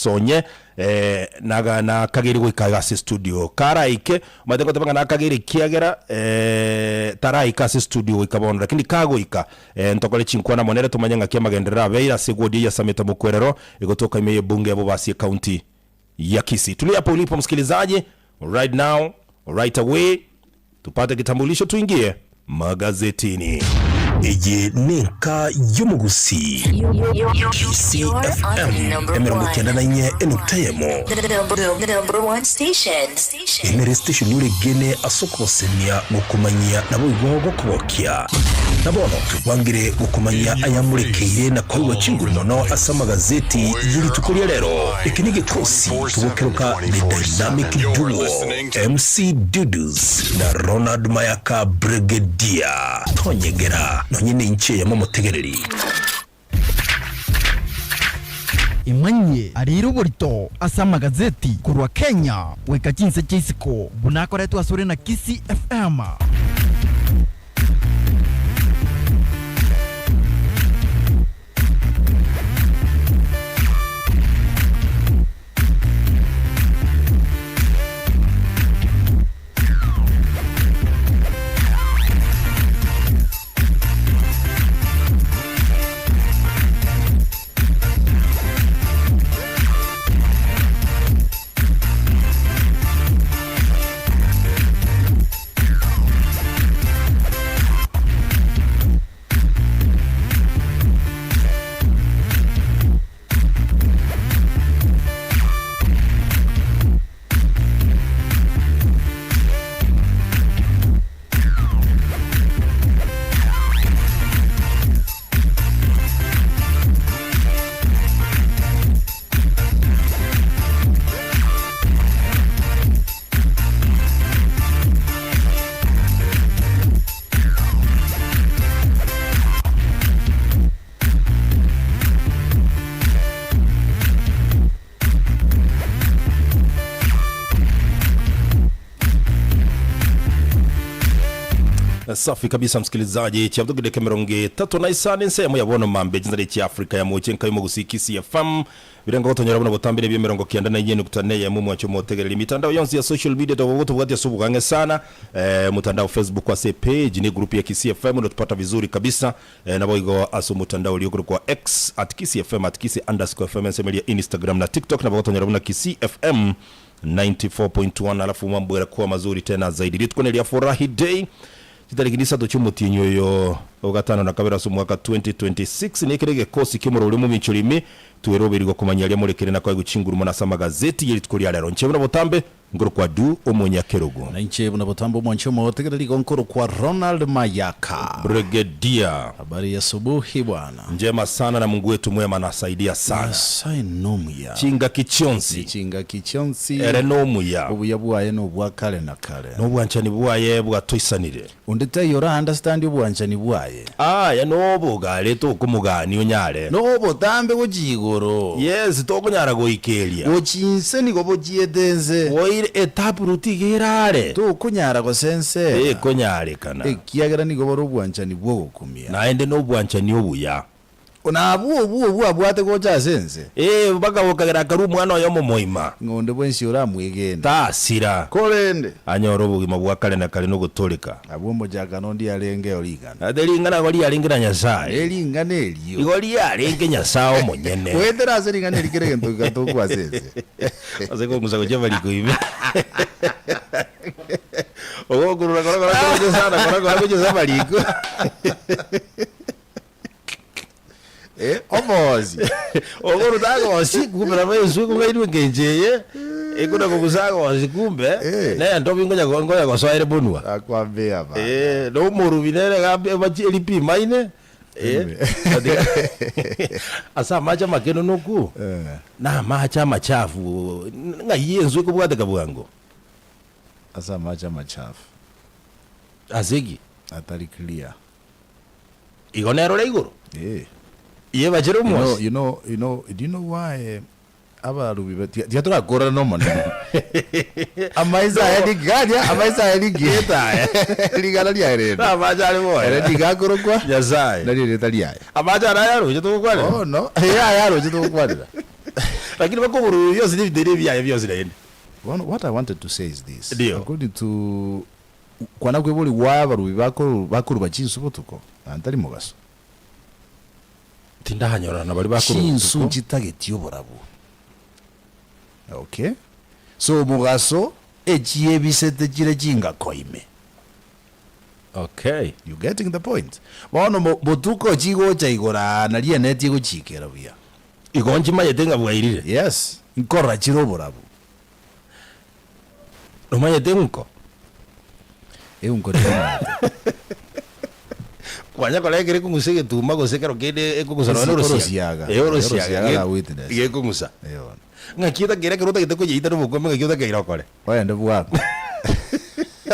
sonye na kagiri gwikaga se studio karaike matengo tabanga na kagiri kiagera taraika se studio ikabona lakini kagoika ntokole chinkwana monere tumanyanga kia magenderera beira segodi ya sameta mukwerero igotoka imeye bunge abo basi county ya Kisii. Tulia hapo ulipo msikilizaji, right now, right away, tupate kitambulisho tuingie magazetini. Iji ninka yumugusi KISII FM emerongo kianda na inye enutayemo the number one station emere station yule gene asoko semia gukumanya nabo igogo kubokia nabono wangire gukumanya ayamurekeire na kwa chinguru nono asa magazeti yili tukulia lero ikinige kosi tubokeruka the dynamic duo MC Dudus na Ronald Mayaka Brigadier Tonyegera nonyine inche ya momotegereri imanye ariru burito asa magazeti kurwa Kenya weka jinse chisiko bunakoretu asore na KISII FM. Safi kabisa msikilizaji, chiabdugide kemeronge tatu na isani nsemo ya bono mambe jinzari chi Afrika ya mochenka yumogusi KISII FM birenga gotonyera bono botambire bye mirongo kianda na yenu kutane ya mumu wacho motegereri mitandao yonsi ya social media tobogoto bwati ya subu gange sana mutandao Facebook kwa se page ni grupu ya KISII FM unatupata vizuri kabisa na boigo aso mutandao ulioko kwa X @KISII FM @KISII_FM nsemelia Instagram na TikTok na botonyera bono KISII FM 94.1 alafu mambo yanakuwa mazuri tena zaidi. Litukonelia furahi day Kitarikidisa tochumutinyo yo ogatano na kabera mwaka 2026 nikirege kosi kimuro uri Mominchori tuweroberirwa kumanyalia murekere na kwa gucingura umunasa magazeti yeli tukulia lero nchebuna botambe ngoro kwa du omunyakerogo na nchebuna botambe omonchomo otegereri ngoro kwa Ronald Mayaka Brigadier. Habari ya asubuhi bwana. Njema sana na Mungu wetu mwema anasaidia sana. Sai nomuya chinga kichonsi ere nomuya obuya bwaye no bwakale na kale no bwanchani bwaye bwatoisanire undete yora understand bwanchani bwaye ya nobo gale to kumugani onyare nobo tambe gojigoro yes to kunyara goikeria ochinse ni gobo jiedenze oire etapu rutigirare to kunyara go sense kunyare kana kiagera ni gobo bwanchani bwo gukumia naende no bwanchani obuya ona buo abwate gocha sense baga wokagera karu mwana yo momoima ngonde bwensi ora mwigenda tasira kolende anyoro bugima bwa kale na kale no gutoleka abombo jaga nondi alenge oligana adelingana goli alingira nyasaye elingana elio igoli alenge nyasaye monyene wetera selingana elikere ngento gatokwa sense azeko musago jabali kuime ogurura kora sana kora jabali omozi ogoro dago sikumera bezu kugairwe ngenjeye ekuna kugusago asikumbe na ndobi ngoja kwa swaire bonua akwambia ba no muru binere gambe lipi maine asa macha makeno noku na macha machafu ngayenzu kubwata kabwango asa macha machafu azegi atari clear igonero la igoro Yeba jeromos. You know, do you know why abarubi tiatura gora no man. Amaiza eli geta. Ligala dia ere. Na majale boy. Ere diga goro kwa. Yazai. Na dire talia. Amaja na yaro je to kwale. Oh no. Ya yaro je to kwale. lakini bako buru yose ni bidere bya byose naende. What I wanted to say is this. Dio. According to kwana kwebuli wabarubi bakuru bachinsu botuko antari mugaso. Tindahanyora na bari bakuru. Chinsu chitagetyo borabu. Okay? So mugaso echiye bisete chire chinga koime. Okay. You getting the point? Bono botuko chigo cha igora na lie neti go chikera bia. Igonji mayetenga bwairire. Yes. Nkora chiro borabu. No mayetengo. Unko tena. Kwanya kola kire kungusege tuma gosekero kede ekugusana no Rosiaga. Rosiaga witness. Ye kungusa. Eyo. Ngakita kire kiruta kiteko yita no mugome ngakita kire kole. Oya ndo bwako.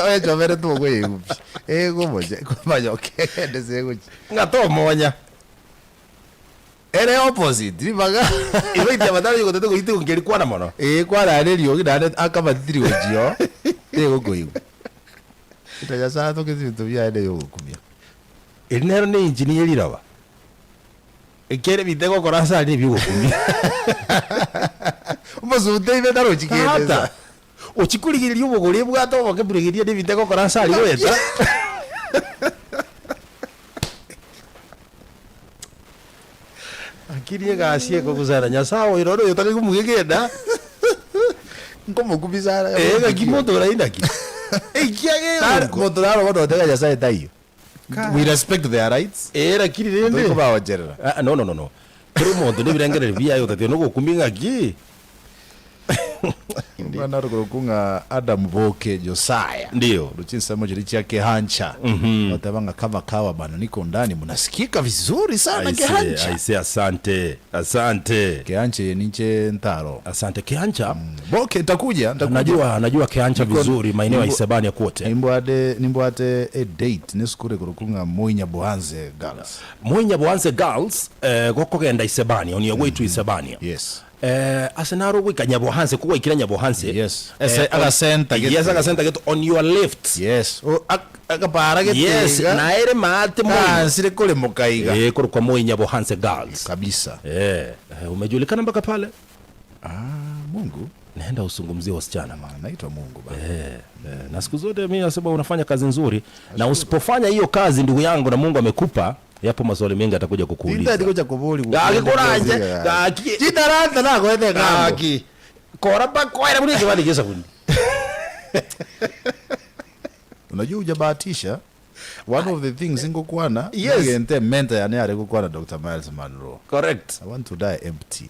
Oya chomere tu go yupi. Ego moja kwa okay ndesego. Ngato monya. Ere opposite ribaga. Iwe ite badala yuko teteko yite ngeli kwana mono. Kwana reri yogi dane akabatiri ojio. Ego go yupi. Itaja sana to kitu bya ende yo kumia. Inero ni engineer irawa. Ekere bitego korasa ni bigo kumia. Umuzude ibe daro chikete. Ochikurigiriria ubuguri bwato bakeburigiria ni bitego korasa ari weta. Akiriye gasie ko kuzara nyasawo iroro yotake kumugegenda. Ngomo kubizara. Gakimoto raindaki. Kiage motoraro bono tega ya sai tayo. We respect their rights. Era kirinde. Ko ba wajerera. No. Pero mondo ni birengere bia yo tatio no kumbinga ki. Bwana rukunga Adam Boke Josiah. Ndio. Ruchinsa moja licha kehancha. Watabanga kama kawa bana niko ndani mnasikika vizuri sana kehancha. Aise asante. Kehancha ninche ntaro. Asante kehancha. Boke nitakuja. Najua kehancha vizuri maeneo ya Isebania kote. Nimboate a date nesikure kurukunga Moinya Bohanze Girls. Moinya Bohanze Girls goko genda Isebania on your way to Isebania. Yes. Asenaro wika Nyabohanse kuwa ikira Nyabohanse. Yes. Aga center get. Yes, aga center get on your left. Yes. Aga para get. Yes, na ere maate mo. Sire kule mokaiga. Kuru kwa Moinya Nyabohanse Girls. Kabisa. Umejulikana mpaka pale? Mungu. Naenda usungumzie wasichana maana naitwa Mungu baba. Na siku zote mimi nasema unafanya kazi nzuri na usipofanya hiyo kazi ndugu yangu na Mungu amekupa yapo maswali mengi atakuja kukuuliza. Ndio ndiko kubuli. Akikuranje. Jitaranta na kwende ngambo. Kora pa kwera buni kibali kesa buni. Unajua hujabahatisha. One of the things ingokwana ngente mentor yani ari gukwana Dr. Miles Monroe. Correct. I want to die empty.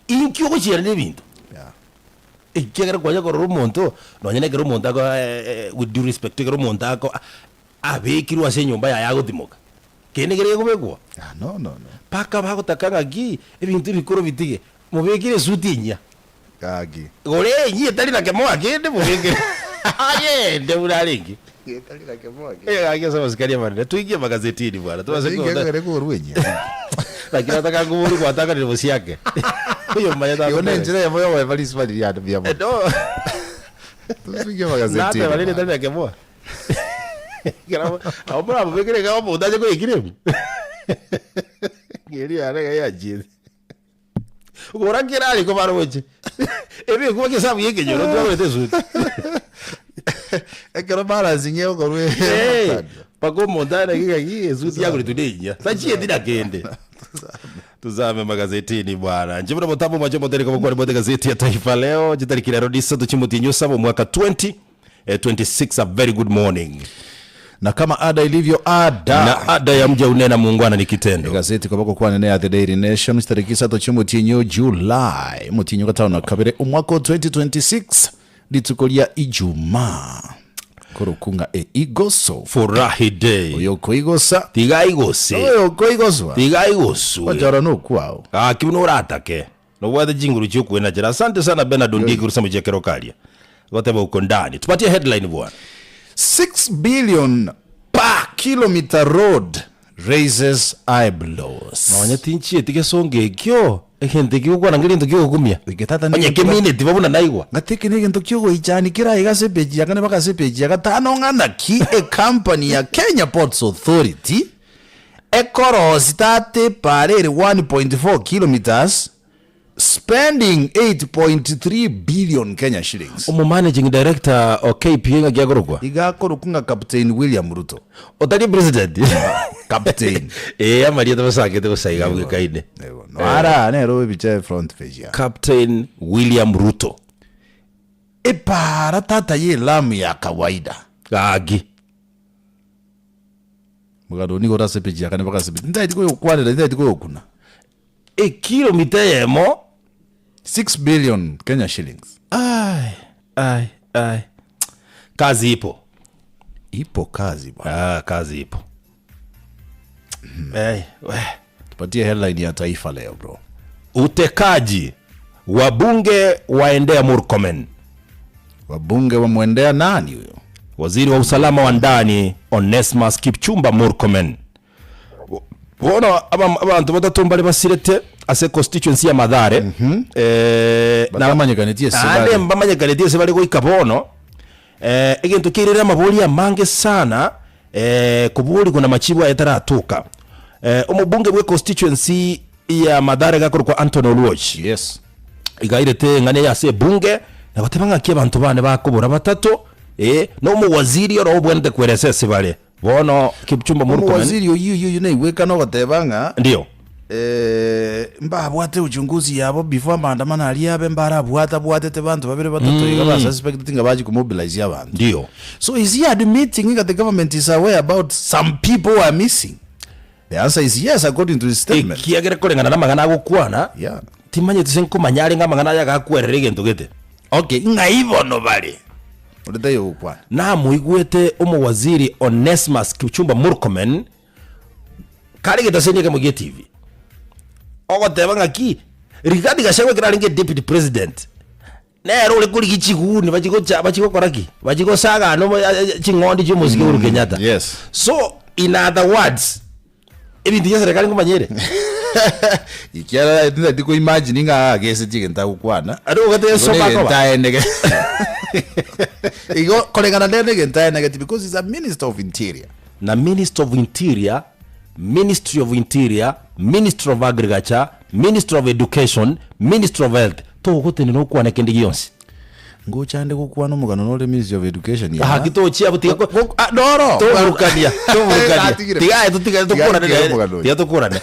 Inkyo kuchira nebintu. Yeah. Ikigera kwaje ko rumonto nonyene ke rumonto ko with due respect ke rumonto ko abekirwa se nyumba ya yagothimoka. Kene gere kubegwa? No. Paka bagotakanga gi ebintu bikoro bitige. Mubekire sutinya. Kagi. Gore nyi tali na kemo agende mubekire. Aye, ndio ulalingi. Tali na kemo agende. Kage sasa sikaria mara. Tuingie magazetini bwana. Tuanze kuona kwa ruwenye. Lakini nataka nguru kwa taka nilivosi yake. Hiyo mbaya da. Yone njira ya moyo wa Evarist Mali ya bia mo. No. Tuingie magazetini. Nate wale tali na kemo. Gravo, ahora vamos a ver que le acabamos montaje con el creme. Quería arreglar ya allí. Ahora que era algo para hoy. Bien, ¿cómo que sabía que yo no te voy a meter eso? Es que no para enseñar con un. Para cómo montar aquí es un diablo tu niña. Está chido tira gente. Tuzame magazetini bwana. Njibura motambo macho tele kama kwa gazeti ya Taifa Leo. Jitali kilaro disa tuchimutinyo sabo mwaka 2026. A very good morning. Na kama ada ilivyo ada. Na ada ya mja unena muungwana ni kitendo. Gazeti kwa bako kwa nenea The Daily Nation. Starikisa tochi mutinyo July. Mutinyo katao na kabire umwako 2026. Litukolia Ijumaa. Kurukunga igoso. Furahi day. Oyoko igosa. Tiga igose. Oyoko igoswa. Tiga igosu. Wajara no kwao. Kibuno uratake. No wade jinguru chuku enajera. Asante sana Bernard Ndigi kurusama jekero kalia. Whatever uko ndani. Tupatie headline bwana. 6 billion per kilometer road raises eyebrows. Mawanya tinchie tike songe kyo. Gente kyo kwa nangiri ntokyo kumia. Iketata ni kemine tibabuna naigwa. Ngateke nige ntokyo go ichani kira igase peji yakane baka sepeji yakatano ngana ki a company ya Kenya Ports Authority ekoro sitate parere 1.4 kilometers spending 8.3 billion Kenya shillings. Managing director o KPA ngagiagorogwa Igakorokuna Captain William Ruto. Otari president. Captain. Amaria tabasakete gusaiga bwikaine. No ara nero biche front page ya. Captain William Ruto. Para tata ye lamu ya kawaida. Agi. Mugado ni gora sepeji ya kaneba kasepeji. Ndai tiko yokwane ndai tiko yokuna. Kilomita yemo 6 billion Kenya shillings. Ai. Kazi ipo. Ipo kazi bwana. Kazi ipo. Tupatie headline ya taifa leo bro. Utekaji. Wabunge waendea Murkomen. Wabunge wamwendea nani huyo? Waziri wa usalama wa ndani Onesmus Kipchumba Murkomen. Bona abantu batatu mbali basirete ase constituency ya Mathare. Na manyeganetie sebali. Ande manyeganetie sebali ko ikabono. Egintu kirira mabuli amange sana kubuli kuna machibu ayataratuka. Umubunge bwe constituency ya Mathare gakuru kwa Anthony Oluoch. Yes. Igairete ngane ya se bunge na batebanga kie bantu bane bakubura batatu no mu waziri oro bwende kwerese sebale. Bono Kipchumba Murkomen. Waziri yu ne weka no batebanga. Ndio. Mba bwate uchunguzi yabo before maandamano aliabe mbara bwate te bantu babere batatu igaba suspect nga baji kumobilize abantu. Ndio. So is he admitting that the government is aware about some people who are missing? The answer is yes, according to his statement. Kiagere kolengana na magana gukwana. Yeah. Timanye tisenko manyari nga magana yaga kwerere gento gete. Okay, ngaibo no bali. Udayo gukwana. Na muigwete waziri Onesmus Kipchumba Murkomen kare getasenyeke mu TV. Ogo tebanga ki Rigathi Gachagua kiraringe deputy president. Nero ule kuri kichiguni bachiko koraki. Bachiko saga no chingondi cy'umuziki w'u Kenyatta. Yes. So in other words, ebintu ya serikali ngomanyere. Ikiara ndiko imagine nga gese chigenta gukwana. Aro gate so bako. Taendege. Igo kolengana ndege taendege because he's a minister of interior. Na Minister of Interior, Ministry of Interior, Ministry of Agriculture, Ministry of Education, Ministry of Health. To gotene no kwana kendigi yonse. Ngo chande gukwana umugano no Ministry of Education ya. Ha gito chia butika doro. To burukania. Tiga tutika to kurana.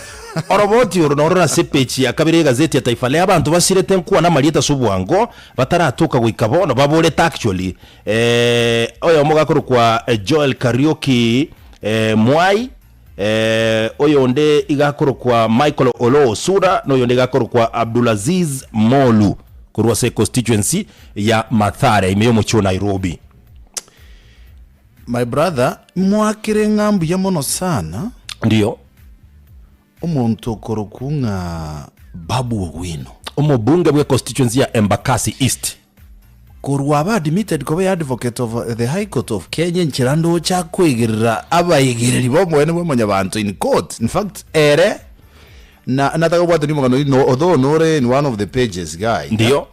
Oroboti urunora sepechi ya kabiri gazeti ya Taifa Leo abantu basirete nkuwa na Marieta Subwango bataratuka gwikabono baboleta actually oyo mugakuru kwa Joel Kariuki Mwai oyo nde igakuru kwa Michael Olo Sura no yonde igakuru kwa Abdulaziz Molu kurwa se constituency ya Mathare imeyo mucho Nairobi. My brother mwakire ngambu ya mono sana. Ndio. Umuntu korokunga Babu Owino umubunge bwe constituency ya Embakasi East kurwa admitted ko advocate of the High Court of Kenya nchirando cha kwegerera abayegereri bo mwene bwe munyabantu in court. In fact na nataka bwate ni mugano no although nore in one of the pages guy. Ndio.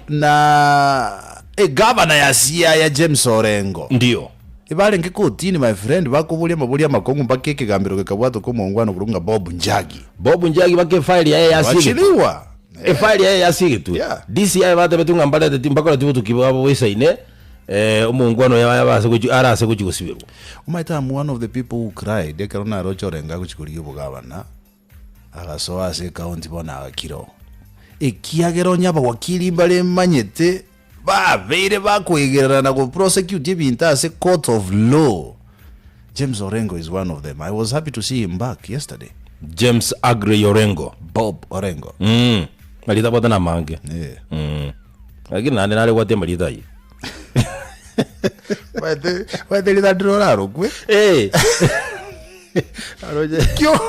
Na governor ya Siaya ya James Orengo. Ndio. Ibale ngekotini my friend bakubulia mabulia makongo mpakeke gambiro gekabwato ko mongwano kurunga Bob Njagi bake file ya yasige wachiliwa file ya yasige tu DCI bate betunga mbale timbakora tibutu kibabo wesaine umongwano yabase kuju arase kuju kusibirwa umaita one of the people who cried de karona rocho renga kuchikuliyo bugabana agasoa ase county bona akiro ekiagero nyaba wakili mbale manyete veire bakwegerana go prosecute ibintu ase court of law. James Orengo is one of them. I was happy to see him back yesterday. James Agre Orengo. Bob Orengo. Malita bota na mange. Lakini nani nale wate malita hii. Wate lita drolaro kwe? Aroje. Kyo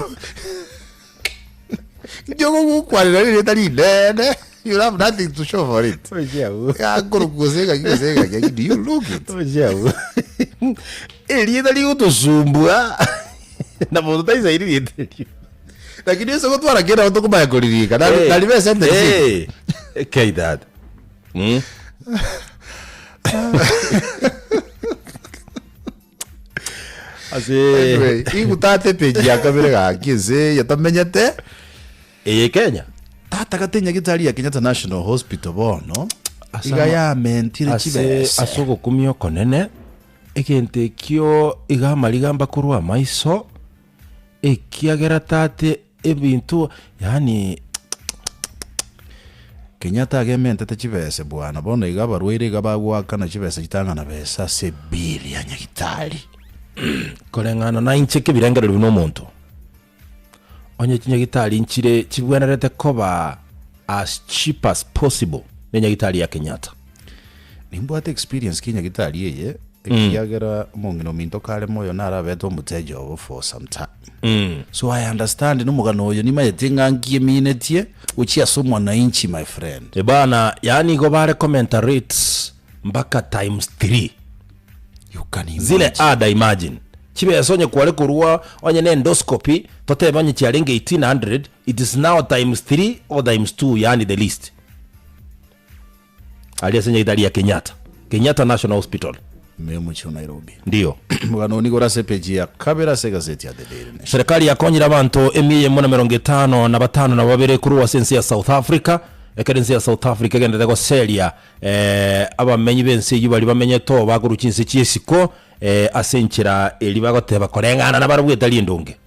kwa lita nene. You have nothing to show for it. Do you look it? Elieta ligo tusumbua. Na moto taisa ili lakini eso gutwara kera uto kubaya kuririka. Na libe sente. Okay dad. Anyway, igutate page ya kamera ga KISII yatamenyete. Kenya. tata katenya gitari ya Kenyatta National Hospital bono iga ya mentire kibese asoko kumyo konene ekente kyo iga marigamba kurwa maiso ekiagera tate ebintu yani Kenyatta agemente te kibese bwana bono iga barwire iga bagwaka na kibese kitangana besa se bili ya nyagitari kolengana na incheke birengero bino muntu onye kinyagitari inchire kibwenerete koba as cheap as possible nenyagitari ya Kenyatta nimbo ate experience kinyagitari yeye ekiagera mungino minto kale moyo narabeto mutejo for some time so I understand numugano oyo nimayetinga ngie minetie uchia somo na inchi my friend bana yani go bare comment rates mpaka times 3 you can imagine zile ada imagine chibe yasonye kwale kurua onye ne endoscopy tote banye chiarenge 1800 it is now times 3 or times 2 yani the least aliyesenya idari ya Kenyatta National Hospital memo chu Nairobi ndio mugano ni gora sepeji ya kabera se gazeti ya The Daily Nation serikali yakonyira abantu 155 na babere kurua sensi ya South Africa ekerensi ya South Africa gendete go seria abamenyi bensi yibali bamenye to bagurukinse cyesiko asenchira elibagoteba korengana na barubweta lindunge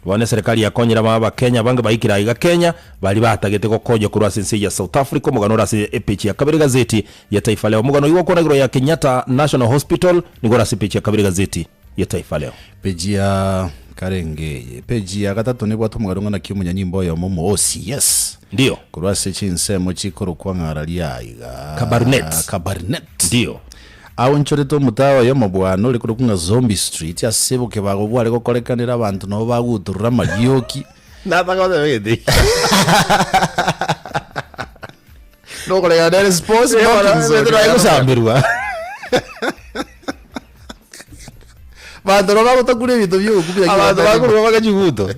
bone serikali yakonyira baba Kenya bange bayikira iga Kenya bali batagete ko koje kurwa sensi ya South Africa mugano rase epechi ya kabiri gazeti ya Taifa Leo mugano yuko konagiro ya Kenyatta National Hospital ni gora epechi ya kabiri gazeti ya Taifa Leo peji ya karengeye peji ya gatatu ni bwatu mugarunga na kimunya nyimbo ya momo OCS ndio kurwa se chinsemo chikoro kwa ngaralia iga Cabernet ndio aho nchoreto mutawa yo mabwano uri kurukunga Zombie Street yasebuke bagobwa ariko korekanira abantu no baguturura marioki nataka wede no kolega there is possible no kusambirwa bantu no bagutakure bitu byo kubira abantu bagurwa bagajibuto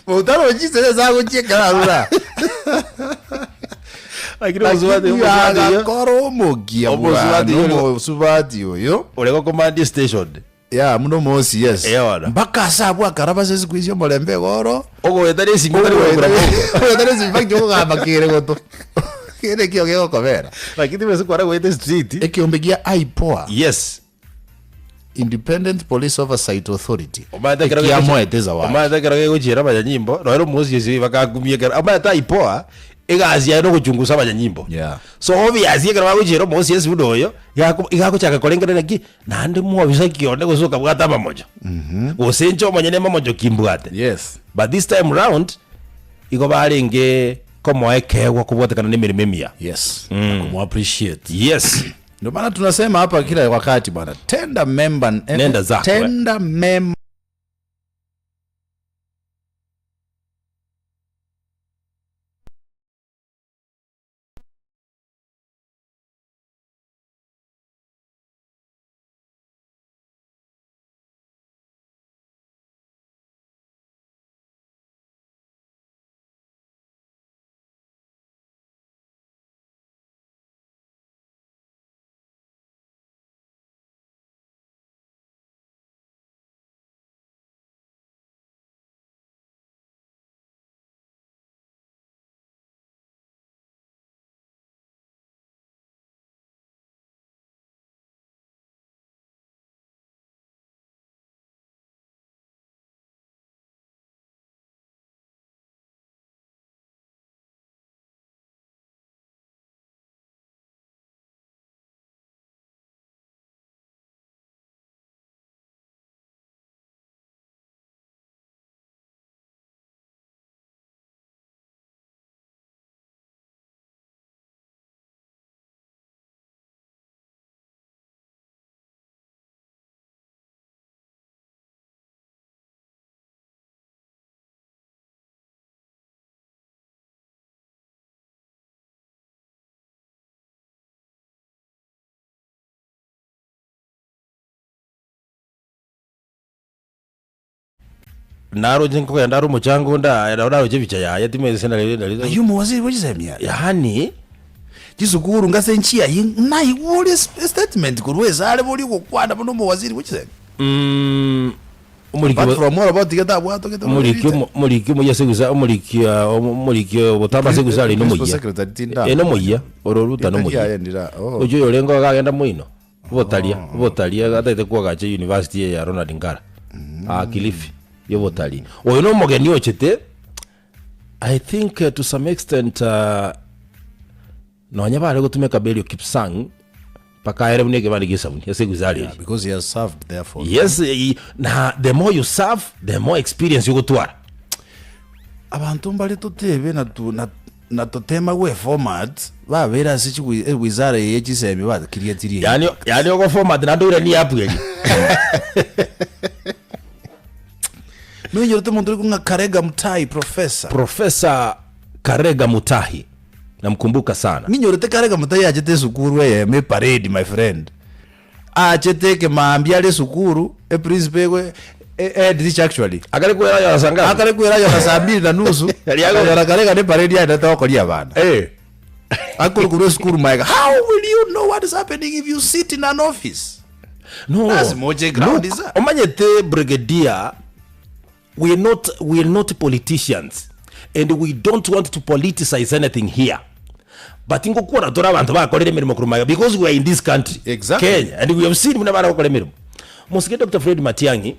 mutaro jise zago chekara akiro uzwadi umuzwadi koro mogia umuzwadi yo ureko command station ya muno mosi yes mpaka sabu akaraba sezi kwizyo molembe goro ogo etare singitari etare singitari gamba kire goto kire kyo kobera lakini bese kwara wete street ekiombegia aipoa yes Independent Police Oversight Authority omata kira gochira banyanyimbo no mosi yesi bakagumye kira amata aipoa egazia no kuchunguza abanyanyimbo so obviously kera bagujero mosi yesi budoyo igako chaka kolengera ki nande mu bisa kionde gosoka bwata pamoja gosencho manyene mamojo kimbwate yes but this time round igo balenge komo ekewa kubwatakana nemirime mia yes kumu appreciate yes ndio maana tunasema hapa kila wakati bwana tender member naro jinko ya ndaro mchango ndaro jevicha ya yatime sena le ayu muwaziri wajizemia yani jisukuru ngase nchia nayi wole statement kurweza ale boli kokwana bono muwaziri wajizemia but from all about get that what get muliki mu yaseguza muliki botamba seguza lino muya eno muya ororuta no muya ojo yolengo agenda muino botalia gataite kwagache university ya Ronald Ngara Kilifi yo botalia oyo no mogeni ochete. I think to some extent no nyabale gutumeka belio Kipsang paka ere muneke bali gisabuni yaseguzali because he has served therefore. Yes, na the more you serve the more experience you gutwara abantu mbali tutebe na totema we format ba vera sichi wizara yechisemi ba create yani oko format na ndure ni upgrade mimi yote muntu kunga Karega Mutahi professor Karega Mutahi namkumbuka sana. Mimi yote Karega Mutahi ajete sukuru me parade my friend achete ke maambia le sukuru principal we this actually akale kwera ya sanga akale kwera ya saa 2:30 ya Karega ne parade ya ndata ko lia bana akulu kuru sukuru my how will you know what is happening if you sit in an office? No, that's moje ground is that omanyete brigadier. We are not politicians and we don't want to politicize anything here. But ingokura tora abantu bakorera mirimo kurumaya because we are in this country. Exactly. Kenya, and we have seen muna bara bakorera mirimo. Musike Dr. Fred Matiang'i.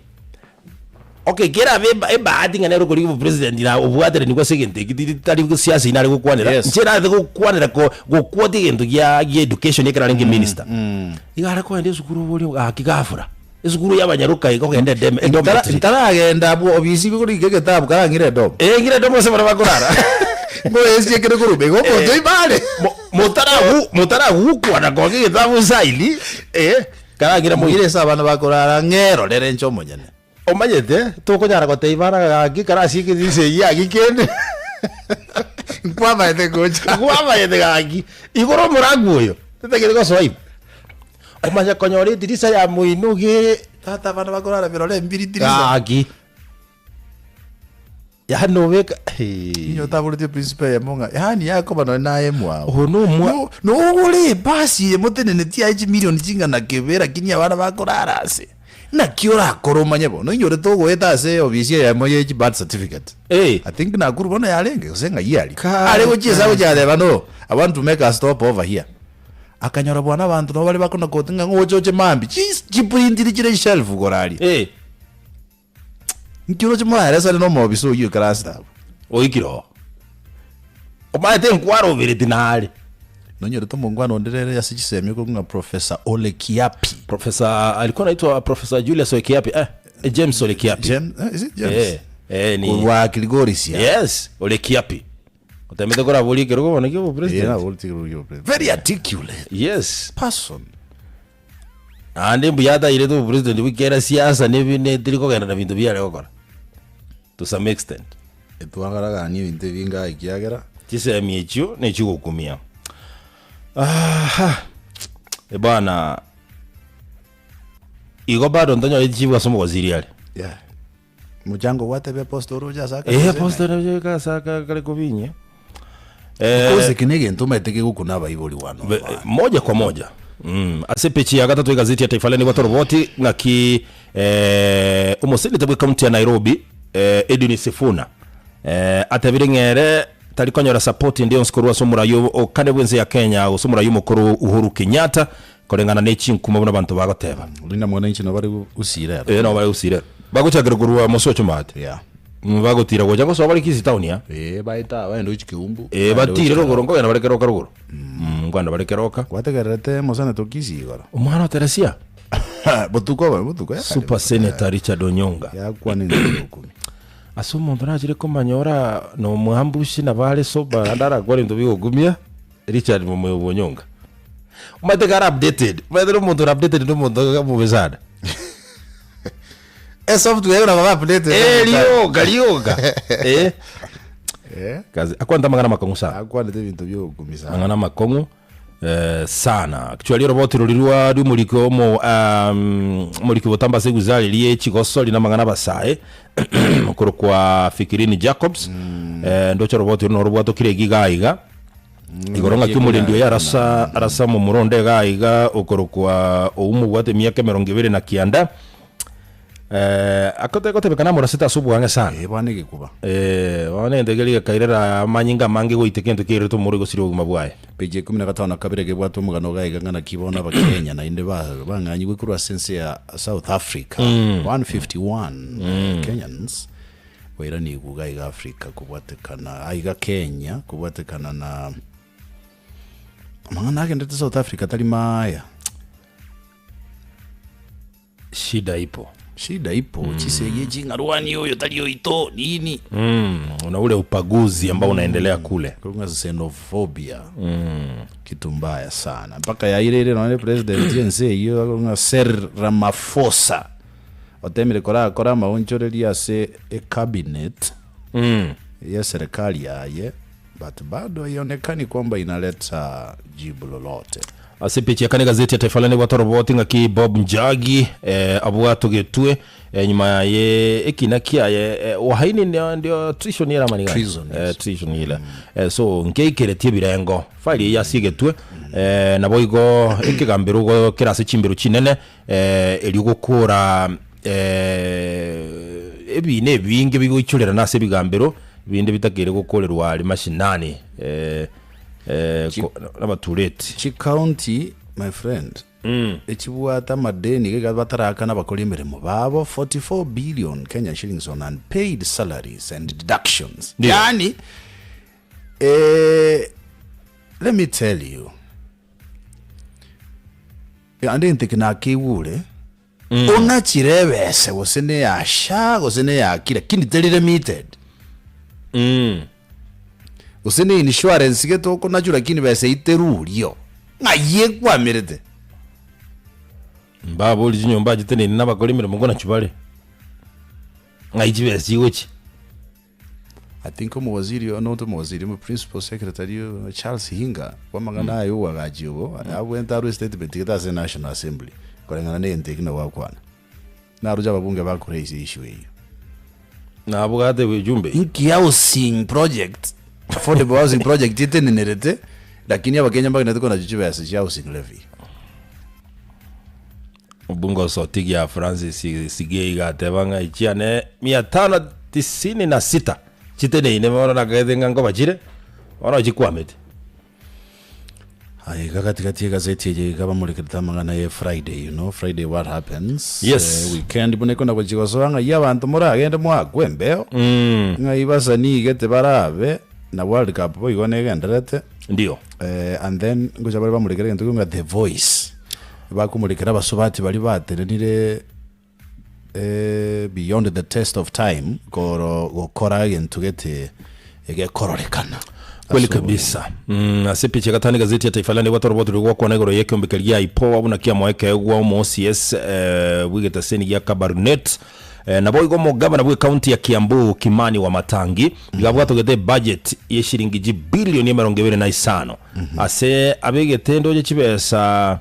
Okay, kera eba adinga nero kuri president na obwatere ni kwasegente tali ku siasa inali gukwanira. Nchera gukwanira go kwoti endo ya education ekara nge minister. Igara ko ende sukuru boli akigafura. Esukuru y'abanyaruka ikogende dem ntaragenda abo obisi kuri gege tabu karangire dom ngire dom se barabakurara ngo esi kire kurube go ko doi bale mutaragu kwa ko gege tabu saili karangira muire sabana bakurara ngero lere nchomo nyane omanyete tokonyara ko teibara gaki karasi ke dice ya gikende kwaba yete gaki igoro murangu yo tetekere ko soibu omaja konyore dirisa ya muinuge tata bana bakorara birole mbiri dirisa agi ya noveka nyo tabulite principal ya monga yani yako bana naye mwa no ule basi mutene ti aji million jinga na kebera kinya bana bakorara ase na kiora koroma nyebo no nyore to goeta se obisia ya moye birth certificate I think na guru bona yalenge kusenga yali ale gocheza gochade bano I want to make a stop over here akanyora bwana abantu no bali bakona kotinga ngochoche mambi chipurindiri chire shelf gorali nkiro chimara sale no mobiso you class tab oikiro omaete nkwaro veretinale nonyore to mongwana nderere yasichisemye ko nga Professor Ole Kiapi alikuwa anaitwa Professor Julius Ole Kiapi James Ole Kiapi is it James ni wa Kilgoris yes Ole Kiapi utamete kora boli kero bana kibo president very articulate yes person ande mbuyata ile to president wikera siasa ne diriko genda na bintu byale gukora to some extent etwagaraga ni bintu binga ikiagera tise miecho ne chigukumia bana igo bado ndonyo ichiwa somo waziri yale mujango watebe postoro ja saka postoro ja saka kale kovinye kose kinege ntumeteke gukuna baiboli wano moja kwa moja asepechi ya gatatu gazeti ya Taifa Leo ni watu roboti ngaki umosili tabwe county ya Nairobi Edwin Sifuna atabirengere talikonyora support ndio skuru wasomurayo okane bwenze ya Kenya usomurayo mukuru Uhuru Kenyatta kolengana nechi nkumabona abantu bagoteba linda mwana inchi no bari usire no bari usire baguchagerugurwa musocho mate bagotira goja ko so bari KISII town ya baita baendo ichikiumbu batire rogorongo yana barekeroka ruguru ngwanda barekeroka kwategerete mosana to KISII gora umwana Teresia botuko Super Senator Richard Onyonga yakwane ndoko asumo mbanajire ko manyora no muhambushi na bale soba ndara gwari ndo bigugumya Richard Onyonga umategara updated badero muntu updated ndo muntu mubezada software na baba updated lioga kazi akwanda magana makongu sana akwanda bintu byo gumisa magana makongu sana actually robot rulirwa du muliko mo muliko botamba seguzali liye chigoso lina magana basae mukuru kwa Fikirini Jacobs ndocho robot no robot kiregi igoronga cyumuri ndio yarasa mu muronde gaiga ukuru kwa umu bwate myaka 20 na kianda akote bekana mura sita subu wange sana bwana gikuba wane ndegeli kairera manyinga mangi goitekento kire to muri gosiro gumabwaye peje 15 kabire gebwato mugano gaiga ngana kibona ba Kenya na inde banganyi gwikurwa sense ya South Africa 151 Kenyans wera ni gugaiga Africa kubwatekana aiga Kenya kubwatekana na mangana ndete South Africa tali maya shida ipo chisege jingarwani yoyo taliyo ito nini una ule upaguzi ambao unaendelea kule kuna xenophobia kitu mbaya sana mpaka ya ile na president jense hiyo kuna Ser Ramaphosa otemile kora maonchoreli ase a cabinet ya serikali yaye but bado ionekani kwamba inaleta jibu lolote. Asipichi kane gazeti ya Taifa Leo watoroboti ngaki Bob Njagi abwato getwe nyuma ye ekinakia ye wahaini ndio treason yera maniga treason yela so ngeikeretie birengo file ya sigetwe naboigo ikigambiro go kirase chimbiro kinene eri gukura ebine binge bigoichurera nase bigambiro binde bitakire gukorerwa ari mashinani n'abatureti chi county my friend echibuata madeni ke bataraka n'abakora imirimo babo 44 billion Kenya shillings on unpaid salaries and deductions. Yani let me tell you ande ntekina kiwure ona chirebese gosene yasha gosene yakira kindi limited usene insurance geto ko najura kini bese iterurio ngaye kwamerete mbabo li nyomba jitene n'abakora imirimo ngo nakibale ngayijibese yiwechi I think umwaziri mu principal secretary Charles Hinga wamagana ayo wagajibo abwenta ru statement gitase National Assembly korengana nende kina wakwana naruja babunge bakore issue hiyo nabugade wejumbe iki housing project affordable housing project itenerete lakini abakenya mbaka natiko na jichiba ya housing levy ubungo sotigi ya Francis Sigeiga tebanga ichiane 596 chitene ine mwana gadenga ngo bajire ona jikwamete ai kakati gazeti ye kaba muri kitamanga ye Friday Friday what happens yes weekend buneko na kwajigosoanga yabantu muri agende mwagwembeo ngaibasa ni gete barabe na World Cup boy gone genderete ndio and then ngoja bari bamurekera ntuko nga The Voice bakumurekera basobati bari baterenire beyond the test of time gukora gentu gete egekororekana kweli kabisa asipiche katani gazeti ya Taifa Leo watoroboti rwo kwa negoro yeke ombekeliya ipo abuna kia mweke gwa MOCS wigeta seni ya Kabarnet naboigo mugabana bwe county ya Kiambu Kimani wa Matangi gabwato gete budget ye shilingi bilioni 25 ase abegete ndoje kibesa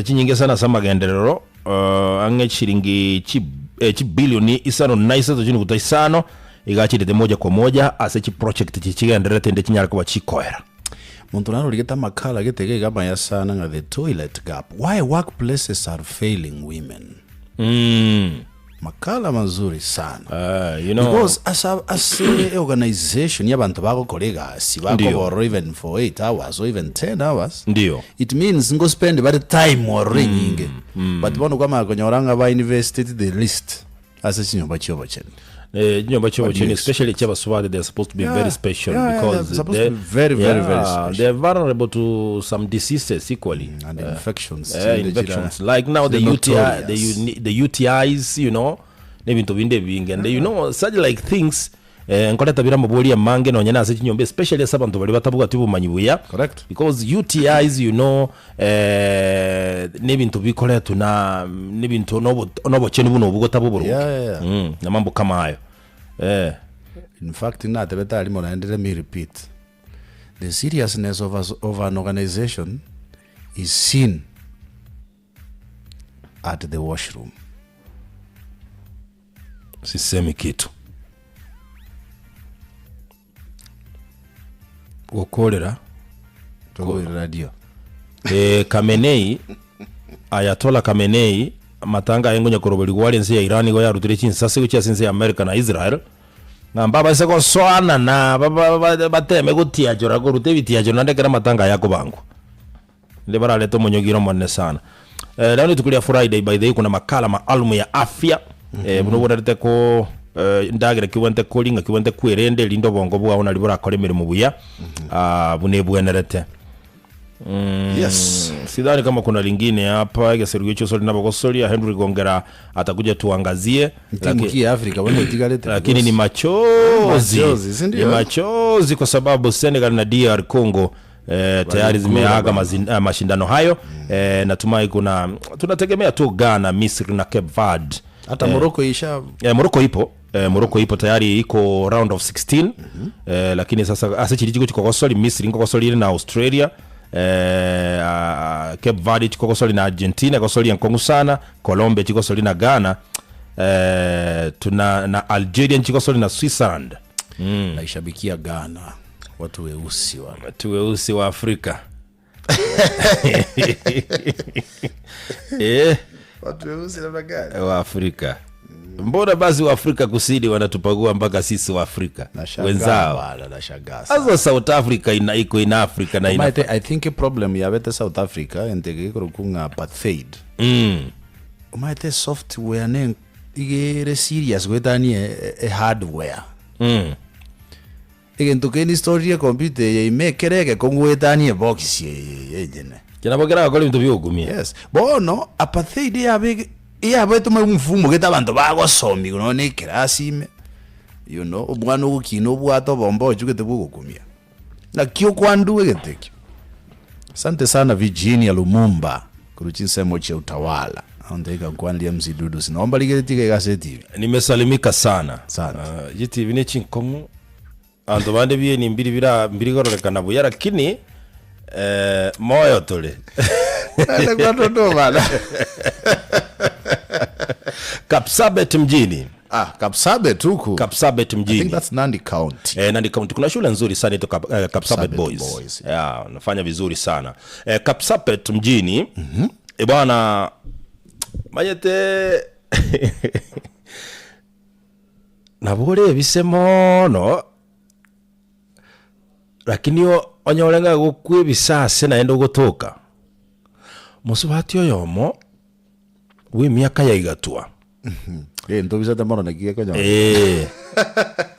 kinyinge sana samagenderero ange shilingi bilioni 5 igachirite moja kwa moja ase chi project chichigenderete ende chinyara kuba chikoera muntu naro ligeta makala getege gaba ya sana nga the toilet gap why workplaces are failing women makala mazuri sana because as a organization yabantu bako kolega sibako even for 8 hours or even 10 hours ndio it means ngo spend but time or nyinge but bono kwa makonyoranga ba invested the list ase chinyomba chiyoba chene especially Chabaswade, they're supposed to be very special because they're supposed to be very special. They're vulnerable to some diseases equally and infections. Like now the UTI, the UTIs, maybe to winde being and such like things. Nkole tabira maboli ya mange no nyana se chinyombe especially sabantu bali batabuga tibu manyibuya correct because UTIs nebintu bikole tuna nebintu nobo cheni buno bugota buburu na mambo kama hayo in fact na tebeta ali mona endele me repeat the seriousness of an organization is seen at the washroom sisemi kitu ukolera radio Khamenei Ayatollah Khamenei matanga yengo nyakorobeli wale nsi ya Iran go yarutire chinsase go cyasinze America na Israel ngamba base ko soana na bateme gutia jora go rute bitia jona ndekera matanga yako bangu nde barale to monyogiro monne sana. Leo ni tukulia Friday by the way kuna makala maalum ya afya buno bonarete ko ndagira kiwente kolinga kiwente kwerende lindo bongo bwa ona libora akore mirimo buya bune bwenerete. Yes. Sidhani kama kuna lingine hapa Geseruge cho soli na bogosoli Henry Gongera atakuja tuangazie lakini Afrika wale tigalete lakini ni machozi kwa sababu Senegal na DR Congo tayari zimeaga mashindano hayo. Natumai tunategemea tu Ghana, Misri na Cape Verde. Hata Morocco Morocco ipo tayari iko round of 16. Lakini sasa asachirijigo chikokosoli Misri ngokosoli na Australia. Cape Verde chikokosoli na Argentina kosoli yankongu sana. Colombia chikokosoli na Ghana. Tuna na Algeria chikokosoli na Switzerland. Naishabikia Ghana. Watu weusi wa Afrika. Watu weusi na gani? Wa Afrika. Mbona basi wa Afrika Kusini wanatupagua mpaka sisi wa Afrika wenzao? Sasa South Africa iko in Africa na ina I think a problem ya bete South Africa entege kurukunga apartheid. Umaite software ne igere serious gwetani a hardware. Igentokeni story computer ye imekereke kongwetani e box yejene. Kinabogera akole bintu byogumye. Yes. Bono apartheid ya big iya beto mumfumo geta abantu bagosomi none kirasime. You know, ubwana ukino bwato bombo chukete bugugumya. Na kyo kwanduwe geteki. Asante sana Virginia Lumumba kuruchinsemo cha utawala. Andika kwandia mzidudu sinaomba ligetike gazeti. Nimesalimika sana. GTV ne chinkomu ando bande biye ni mbiri gororekana buya lakini moyo tole ale kwato ndo bana Kapsabet mjini. Kapsabet huko. Kapsabet mjini. I think that's Nandi County. Nandi County kuna shule nzuri sana ito Kapsabet Boys. Yeah, nafanya vizuri sana. Kapsabet mjini. Bwana mayete nabore bisemono lakini onyolenga gukwe bisase naenda gutoka musubati oyomo we miaka ya igatua ndo bisata moro nagiye ko nyomo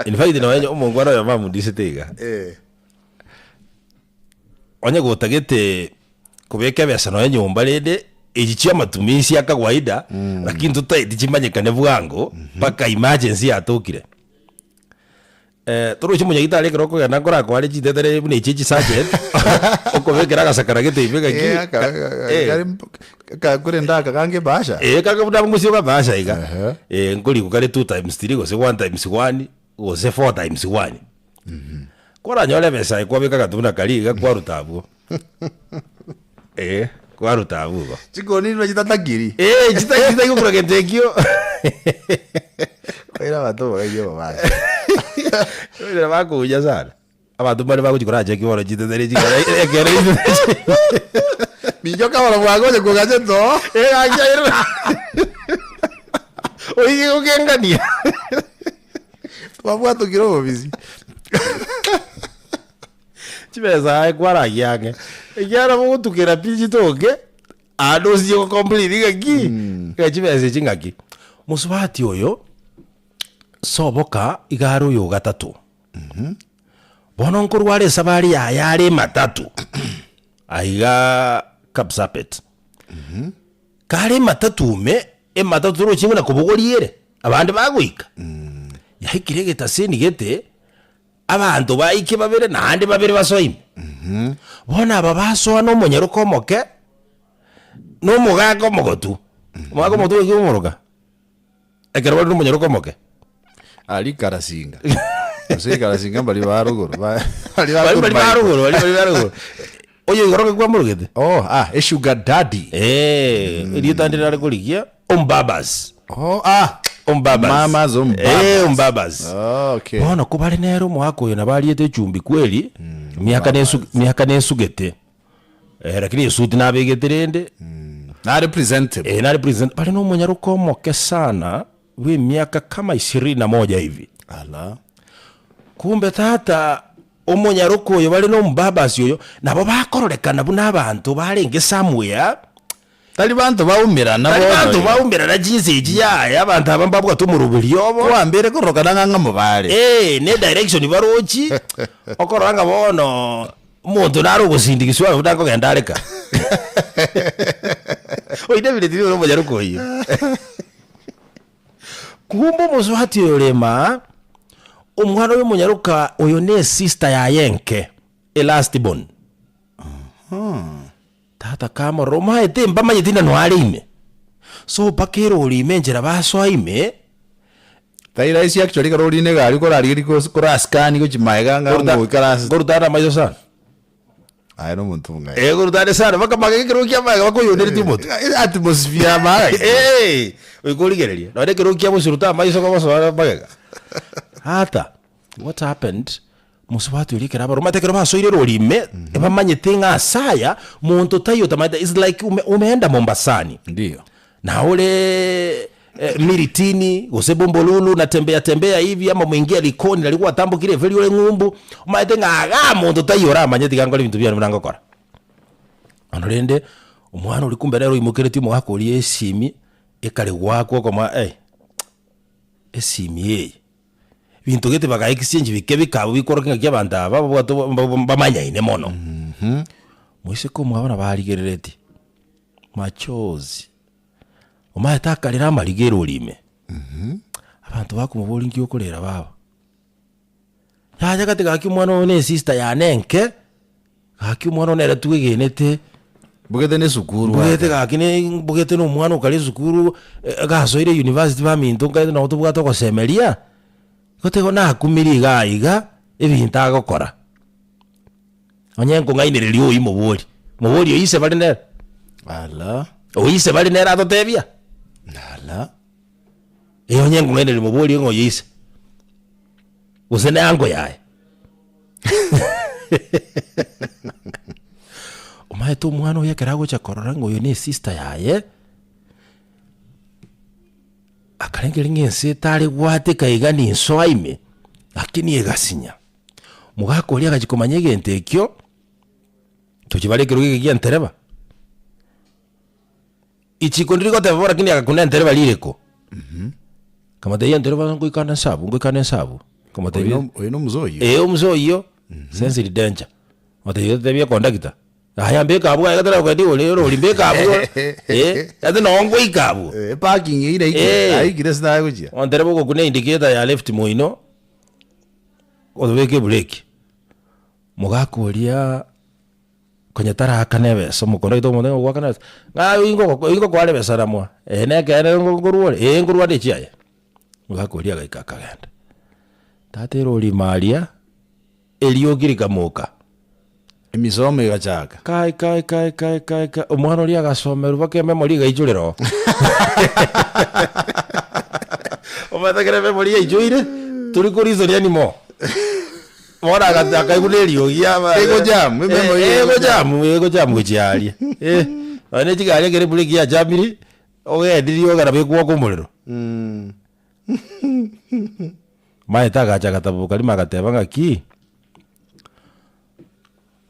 in fact no enyo umungwara ya mamu disitega onye gutagete kubeka bya sano enyo mbalede ejichia matumisi ya kawaida lakini tutaichimanyekane bwango paka emergency atokire. Toro chimunya gitale kiroko ya nakora kwa leji dedere bune chichi sergeant okobekera gasakara gete ibega ki ka kurenda kange basha kaka buda musio ka basha iga ngoli kukale 2 times 3 go se 1 times 1 go se 4 times 1 kora nyole besa kwa beka katuna kali ga kwa rutabu kwa rutabu go chiko nini unajitatakiri chita kukura gentekio era bato bayo basha Oye bako uja sana. Abantu bali bako chikora cheki wala chitendere chikora ekere. Minjoka wala bwago je kugaje to. Acha. Oye ukengania. Babwato kirobo bizi. Chibeza ai kwara yange. Yara mo tukera piji toke. Adosi ko complete gaki. Ka chibeza chingaki. Musubati oyo soboka igaro yo gatatu. Bono nkuru wale sabari ya yale matatu. Aiga Kapsabet. Kale matatu matatu ro chingana kubogoliere. Abandi bagwika. Yahikirege taseni gete abantu bayike babere nande babere basoime. Bona babaso no monyero moke. No mugago mogotu. Mugago mogotu ngimoroga. Ekero no monyero moke. Ali Karasinga. Ose Karasinga bali baruguru. Bali baruguru. Oye ngoroke kwa murugete. A sugar daddy. Ilitandira rekolikia Umbabas. Umbabas. Mamas Umbabas. Umbabas. Okay. Bona kubale nero mwako yo nabaliete chumbi kweli. Miaka nesugete. Lakini suti nabegeterende. Na representative. Na represent bali no munyaruko moke sana we miaka kama 21 hivi. Ala. Kumbe tata omunyaruko yo bali no mbabasi yo nabo bakororekana buna abantu barenge somewhere. Tali bantu baumira na Tali bantu baumira na jinsi ijya abantu abambabwa tumurubiri yobo. Wa mbere kurokana nganga mubare. Ne direction barochi. Okoranga bono muntu naro gusindikiswa utango gendareka. Oide bile tiri no munyaruko yo. Kumbo muzwati yorema umwana we munyaruka oyo ne sister ya yenke last born. Tata kama Roma ete mbama yetina no alime. So pakero ulimenjera baso aime. Taira isi actually karoli ne gali ko rari ko raskani ko chimaiga nganga ukarasa. Gorutana maizo sana. Ai no muntu ngai. Gorutana sana baka magekero kya maiga bako yonere timoto. Atmosphere mai. Uyikoligereria. No de kero kya musuruta maizo ko baso bagega. Hata what happened? Muswatu ilikera baroma tekero baso ile rolime ebamanye tinga saya muntu tayo tamada is like umeenda Mombasani. Ndio. Na ule Miritini usebombolulu natembea hivi ama mwingia Likoni alikuwa tambo kile veli ule ngumbu umaite ngaga muntu tayora manyeti kango ibintu bya nanga kora anorende umwana uri kumbe rero imukere timo wako uri esimi ekale wako koma esimi bintu gete baka exchange bikebe kabo bikoroka kyabanda babo bamanya ine mono mwise ko mwabana barigerereti machozi Oma takalira amarigero ulime. Abantu bakumuboli ngiyo kolera baba. Yaje kati gaki mwana one sister ya nenke. Gaki mwana one tugegenete. Bugete ne sukuru. Bugete gaki ne bugete no mwana ukali sukuru gasoire university baminto ngaide na otubuga to kosemeria. Kote gona kumiri gaiga ebinta gokora. Onyengo ngainere lyo imoboli. Moboli oyise bali ne. Ala. Oyise bali ne rato tebia. Nala. Eyo nyengu ngene limoboli ngo yise. Usene ango yae. Omae to mwana oya kerago cha kororango yo ne sister yae. Akarengere ngense tale gwate kaigani nsoaime. Lakini egasinya. Mugako lya gajikomanyege ntekyo. Tuchibaleke rugi giantereba. Ichikondriko tevora kini akakuna ntereba lireko. Kama teya ntereba ngo ikana nsabu. Kama teya oyino muzoyo. Muzoyo. Sense danger. Mateyo tebya kondakita. Aya mbeka abu agatara kwadi ole mbeka abu. Ate no ngo ikabu. Parking ire ai giresa gujia. Ontereba ko kuna indicator ya left moino. Odweke break. Mugako lia kwenye tara akanebe somo kondo ito mone wakana nga ingo kwale besara mwa ene kere ngurwole ngurwade chiaye mugakolia gaikakagenda tatero limalia eliogirika moka emisome gachaka kai omwana lia gasomero bakeme moli gaijurero omatakere memoria ijuire turi kurizo ni animo Mora gataka ibulelio yama ego jam gujali ane tigali gere buleki ya jamiri oge dilio garabe kuwa kumulero mai taga chaga tabu kalima gatebanga ki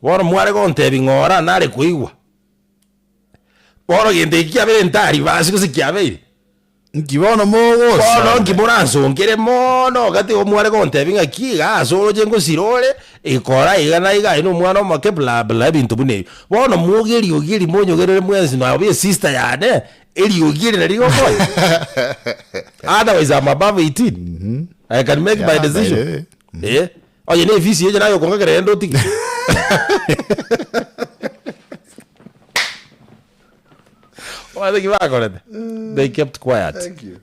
wora mware konte bingora nare kuigwa wora gende kiabere ntari basi kusikiabere Nkibono mogo. Bono nkiboranso ngere mono gati omware konte binga kiga solo jengo sirole ikora igana iga ino mwana make bla bla bintu bune bono mugeri ogeri monyo gerere mwenzi no abe sister yane eli ogeri na ligo boy otherwise I'm above 18 I can make my decision oye ne visi yeje nayo konga gerendo tiki Well, I think you are They kept quiet. Thank you.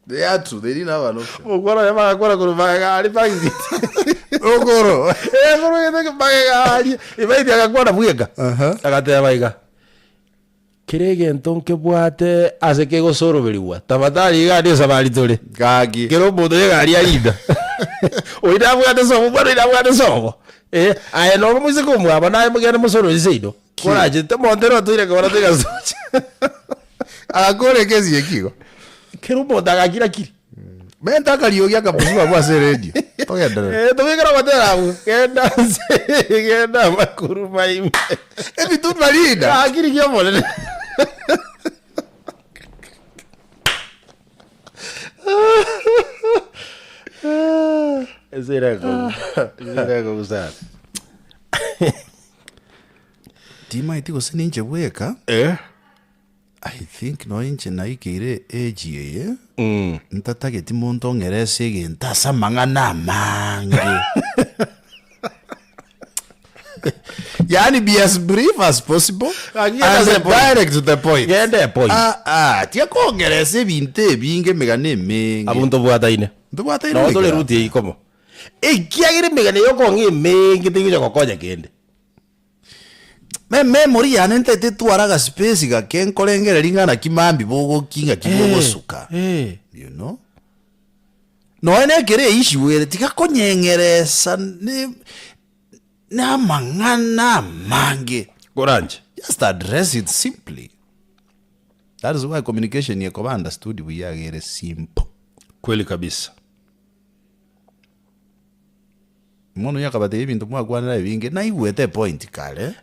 They had to. They didn't have an option. Ogoro yama agora guru bagari bangi. Ogoro. Guru yete bagari. Ibaidi agakora buyega. Agate baiga. Kirege entonke bwate azeke go soro beliwa. Tabatari gari sabali tole. Gagi. Kero bodo gari alida. Oida bwate so bwate ida bwate so. Aye no musiku mu abana mugere musoro isido. Kora je temondero tuire kora tuiga socha. Agakore kezi yekigo. Kerubo daga kiri. Menta kaliogia kabuziwa kwa radio. Togenda. Tobekera batera abu. Kenda makuru maime. Ebi tu valida. Akiri kyo mole. Ezerako usana. Tima itiko sininje weka. I think no inche na ikire age ntatageti muntu ngerese gintasa mangana mange. Yani be as brief as possible and direct to the point. Get the point. Tia ko ngerese binte binge megane menge. Abunto bwataine. Ndubwataine. No tole ruti ikomo. Kiagire megane yoko ngi menge tingijo kokoja kende. Memory yanente tetwaraga space ga kenkolengere lingana kimambi bogo kinga kibogo suka. You know? No ene kere issue tika konyengeresa na mangana mange. Goranje. Just address it simply. That is why communication yeko understood we are very simple. Kweli kabisa. Mono yakabate ibintu mwagwana ibinge na iwete point kale.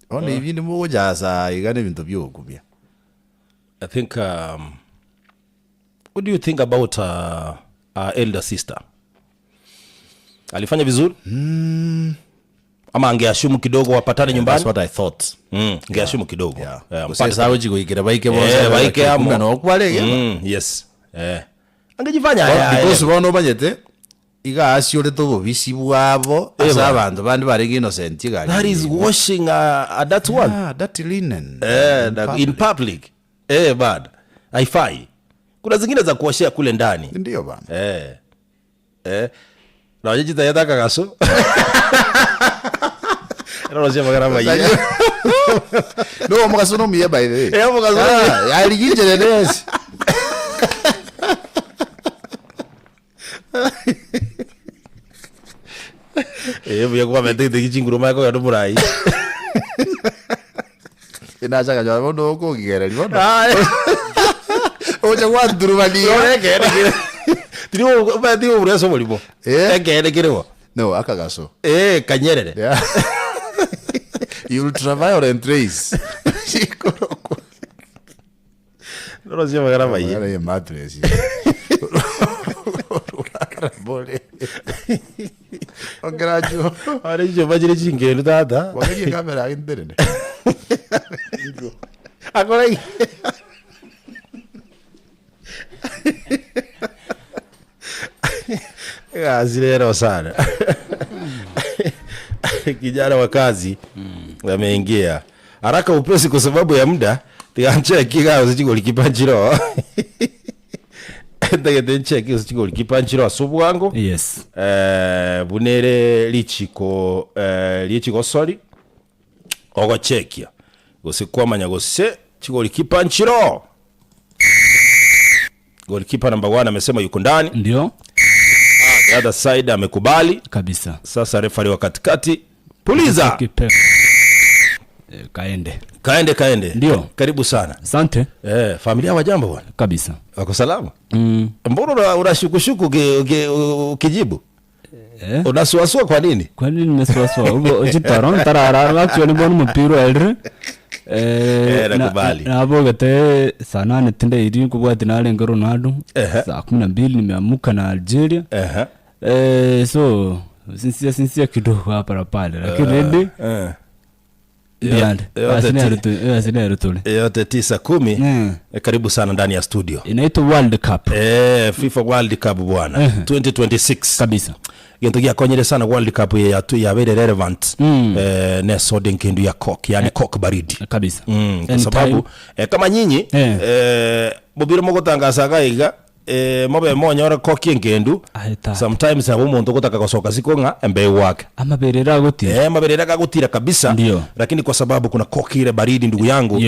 Only ibintu mwo jaza igane ibintu byogumya. I think what do you think about our elder sister? Alifanya vizuri? Ama angeashumu kidogo wapatane nyumbani? That's what I thought. Angeashumu kidogo. Sasa hoji kuikira baike baike amo no kwale. Yes. Angejifanya because bono banyete iga asiole to bisi bwabo asa abantu bandi bari innocent gali. That is washing that one. That linen. In public. Bad. Haifai. Kuna zingine za kuoshea kule ndani. Ndio bana. Na wajeji tayata kagaso. Rosia magara maye. No magaso no miye by the way. Magaso. Aligije des. Vya kwa metete kichinguruma yako ya numurai. Inacha kajwa bono ko kigere bono. Oje kwa durumani. Tiro badi ureso molimo. Kere kerewa. No, akagaso. Kanyerere. Ultraviolent rays. No se magara maye. Era matres. Bole. Ongrajo. Are yo vajire chingelo tata. Wakaje kamera internet. Agora aí. Azilero sana. Kijana wa kazi ameingia haraka upesi kwa sababu ya muda. Tianche kigao zichiko likipanjiro. Ndagetenche kigao zichiko likipanjiro asubu wangu. Yes. Bunere lichiko sorry. Ogo chekia. Gosikwamanya gose chiko likipanjiro. Goalkeeper number 1 amesema yuko ndani. Ndio. The other side amekubali kabisa. Sasa referee wa katikati puliza. Kaende. Ndio. Karibu sana. Asante. Familia wa jambo bwana. Kabisa. Wako salama? Mbona unashukushuku ukijibu? Unasuasua kwa nini? Kwa nini nimasuasua? Ubo jitaron tarara actually mbona mpiro elre. Nakubali. Na hapo gate sana netende iri kubwati na lengo Ronaldo. Saa 12 nimeamuka na Algeria. So sinsia kidogo hapa pale. Lakini ready. Asine tole. Yote 9-10. Karibu sana ndani ya studio. Inaitwa World Cup. FIFA World Cup bwana. 2026. Kabisa. Gentogia konyere sana World Cup ya very relevant. Ne soden kindu ya cock, yani cock baridi. Kabisa. Kwa sababu kama nyinyi mubiro mogotangaza gaiga mobe monyora koki ngendu sometimes abo muntu gutaka gosoka sikonga embe wake amaberera gutira maberera gagutira kabisa. Ndiyo. Lakini kwa sababu kuna koki ile baridi ndugu yangu,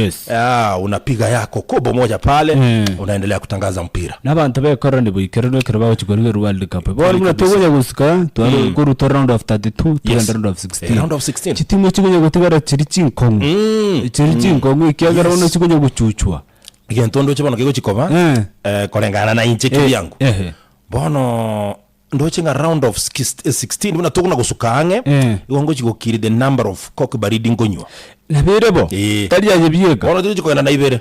unapiga yako kobo moja pale, unaendelea kutangaza mpira n'abantu bekora ni buikerero kiraba kigorero World Cup bora muna togonya gusuka twari kuri round of 32 to round of 16 round of 16 kitimo kigonya gutigara kiri cinkongo ikiagara ono kigonya gucucwa igentondo chibano kigo chikoba kolengana na inche kibyangu bono ndoche nga round of 16 muna toguna gusukange igongo chigokiri the number of cock baridi ngonywa nabirebo tari yaje biyega bono tuje kugana na ibere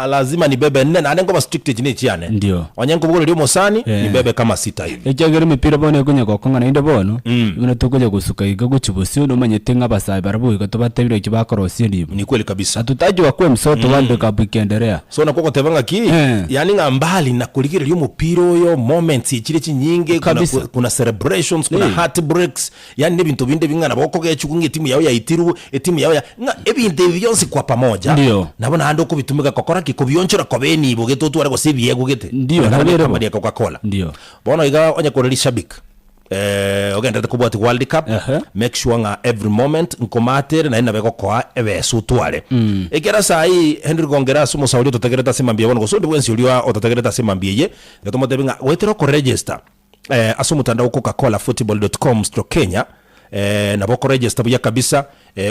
lazima ni bebe nne na ngoma strict chine chiane ndio onyango bugolo lyo mosani ni bebe kama 6 hivi ejagere mipira bono egonya gokonga na inde bono muna togonya gusuka igago chibosio no manyete nga basaye barabuye gatobatabire kibakorosie ndibo ni kweli kabisa atutaje wakwe msoto World Cup ikendelea so nakoko tebanga ki yani nga mbali na kuligire lyo mupira yo moments ikire chinyinge kuna celebrations kuna heartbreaks yani nebintu binde bingana boko gechukunge timu yao ya itiru timu yao ya ebinte byonse kwa pamoja ndio nabona hando kubitumika kokora kikubiyonchora kobeni iboge tutu ariko sibiye gugete ndio nabere kama ya Coca-Cola ndio bono iga onye koreli shabik ogenda kubwati World Cup make sure nga every moment nkomatere na inabeko kwa ebesu twale ekera sai Henry Gongera sumo sauli totegereta semambie bono gosonde bwensi uliwa ototegereta semambie ye gatomote binga wetero ko register asumutandao coca-colafootball.com/Kenya na boko register buya kabisa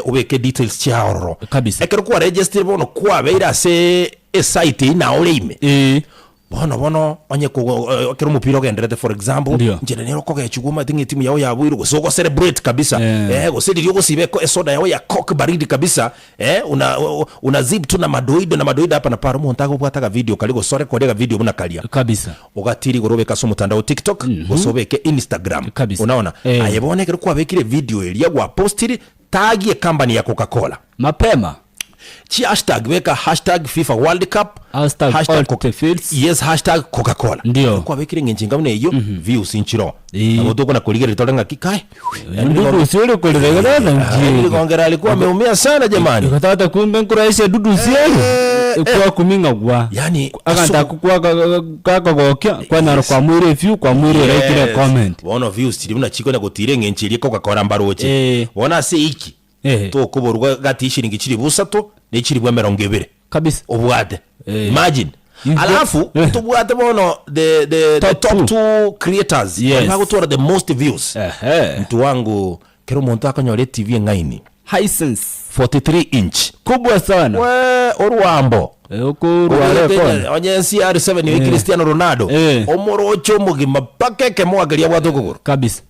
ubeke details chiaro kabisa ekero kwa register bono kwa beira se site ina oleime bono onye ko kero mupira ogenderete for example njenero ko gechuguma tingi timu yao ya bwiru so go celebrate kabisa go sedi yogo sibeko esoda yao ya cock baridi kabisa una zip tu na madoido hapa na paro montago bwataga video kaligo sore kodega video muna kalia kabisa ugatiri gorobe kaso mutandao TikTok usobeke Instagram unaona ayebone kero kwa bekire video elia gwa postiri tagi company ya Coca-Cola mapema chi hashtag weka hashtag FIFA World Cup hashtag Coca-Cola ndio kwa bekire ngenjinga mune iyo views inchiro nabo tuko na kuligera litorenga kikae ndugu sio kuligera ndio Gongera alikuwa ameumia sana jamani ukatata kumbe nkuraisha dudu sio kwa kuminga gwa yani akanta kwa gokya kwa naro kwa mwire view kwa mwire like comment bona views tiri muna chiko na gutire ngenchiri Coca-Cola mbaroche bona se iki to kuborwa gati shiringi chiri busatu ne chiri bwa 20 kabisa obwate imagine alafu tubwate bono the top 2 creators wako to the most views mtu wangu kero monta akanyore TV ngaini Hisense 43 inch kubwa sana we orwambo onye CR7 ni Cristiano Ronaldo omorocho mugima pakeke mwageria bwatokuguru kabisa